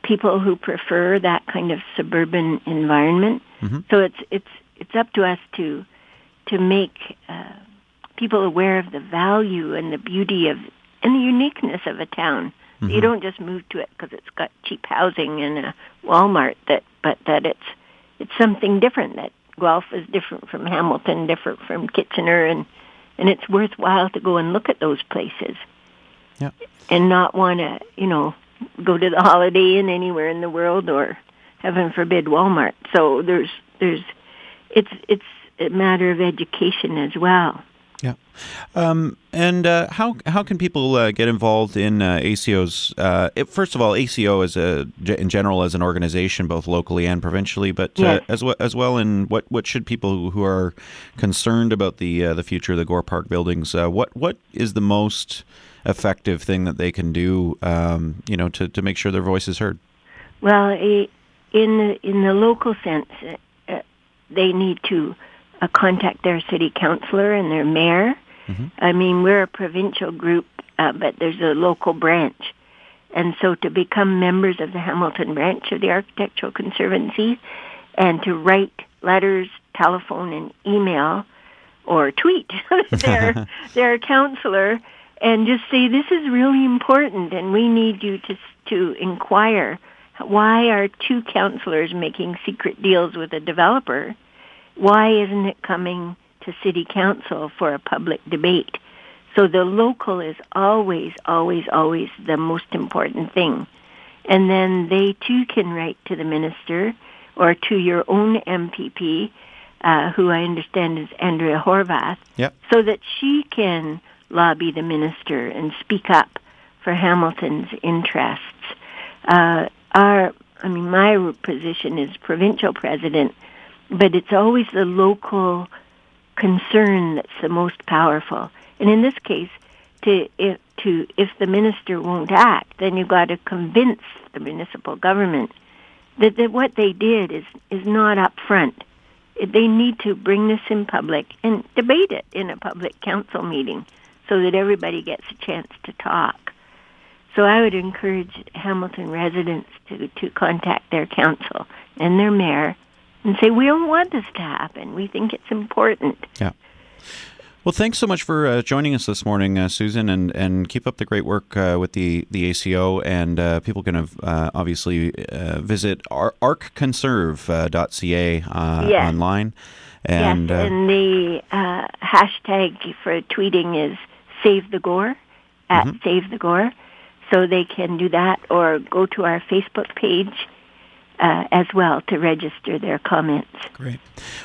people who prefer that kind of suburban environment. So it's up to us to make people aware of the value and the beauty of and the uniqueness of a town. You don't just move to it because it's got cheap housing and a Walmart, but that it's something different, that Guelph is different from Hamilton, different from Kitchener, and it's worthwhile to go and look at those places. Yeah. And not want to, go to the Holiday Inn anywhere in the world, or heaven forbid Walmart. So it's a matter of education as well. Yeah. And how can people get involved in ACO's? First of all, ACO in general as an organization, both locally and provincially, but yes. as well in what should people who are concerned about the future of the Gore Park buildings, what is the most effective thing that they can do, to make sure their voice is heard? Well, in the local sense, they need to contact their city councillor and their mayor. I mean, we're a provincial group, but there's a local branch. And so to become members of the Hamilton branch of the Architectural Conservancy and to write letters, telephone, and email or tweet their counselor and just say, this is really important and we need you to inquire. Why are two counselors making secret deals with a developer? Why isn't it coming to City Council for a public debate? So the local is always, always, always the most important thing. And then they too can write to the minister or to your own MPP, who I understand is Andrea Horvath, so that she can lobby the minister and speak up for Hamilton's interests. My position is provincial president, but it's always the local concern that's the most powerful. And in this case, if the minister won't act, then you've got to convince the municipal government that what they did is not up front. They need to bring this in public and debate it in a public council meeting so that everybody gets a chance to talk. So I would encourage Hamilton residents to contact their council and their mayor and say, we don't want this to happen. We think it's important. Yeah. Well, thanks so much for joining us this morning, Susan, and keep up the great work with the ACO. And people can obviously visit arcconserve.ca online. And, and the hashtag for tweeting is Save the Gore, at Save the Gore. So they can do that or go to our Facebook page as well to register their comments. Great.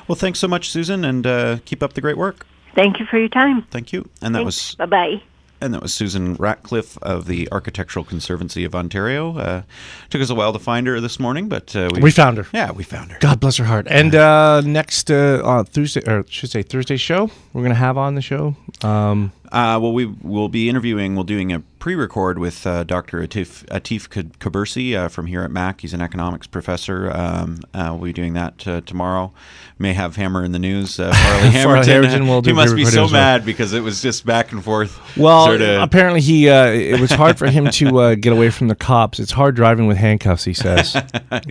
Well, thanks so much, Susan, and keep up the great work. Thank you for your time. Thank you. And that was bye-bye. And that was Susan Ratcliffe of the Architectural Conservancy of Ontario. Took us a while to find her this morning, but we found her. Yeah, we found her. God bless her heart. And next Thursday, or should say Thursday show, we're going to have on the show. Well, we will be interviewing. We're doing a pre-record with Dr. Atif Kabursi from here at Mac. He's an economics professor. We'll be doing that tomorrow. May have Hammer in the news. Farley Hamilton will do. He must be so mad because it was just back and forth. Well, apparently it was hard for him to get away from the cops. It's hard driving with handcuffs, he says,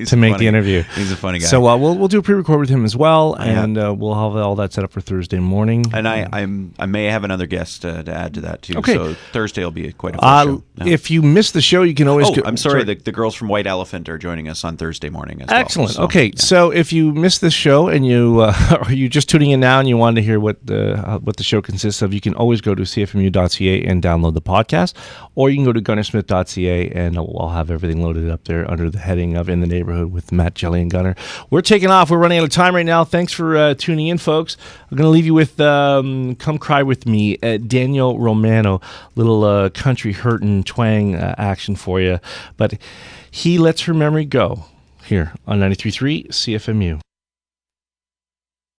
to make the interview. He's a funny guy. So we'll do a pre-record with him as well, and we'll have all that set up for Thursday morning. And I may have another guest to add to that too. Okay. So Thursday will be quite a full show. If you missed the show, you can always. I'm sorry. The girls from White Elephant are joining us on Thursday morning as Excellent. well. Okay, so if you missed this show and you are you just tuning in now and you wanted to hear what the show consists of, you can always go to cfmu.ca and download the podcast, or you can go to gunnersmith.ca and I'll have everything loaded up there under the heading of In the Neighborhood with Matt, Jelly, and Gunner. We're taking off. We're running out of time right now. Thanks for tuning in, folks. I'm going to leave you with Come Cry With Me, Daniel Romano, little country hurtin' twang action for you. But he lets her memory go here on 93.3 CFMU.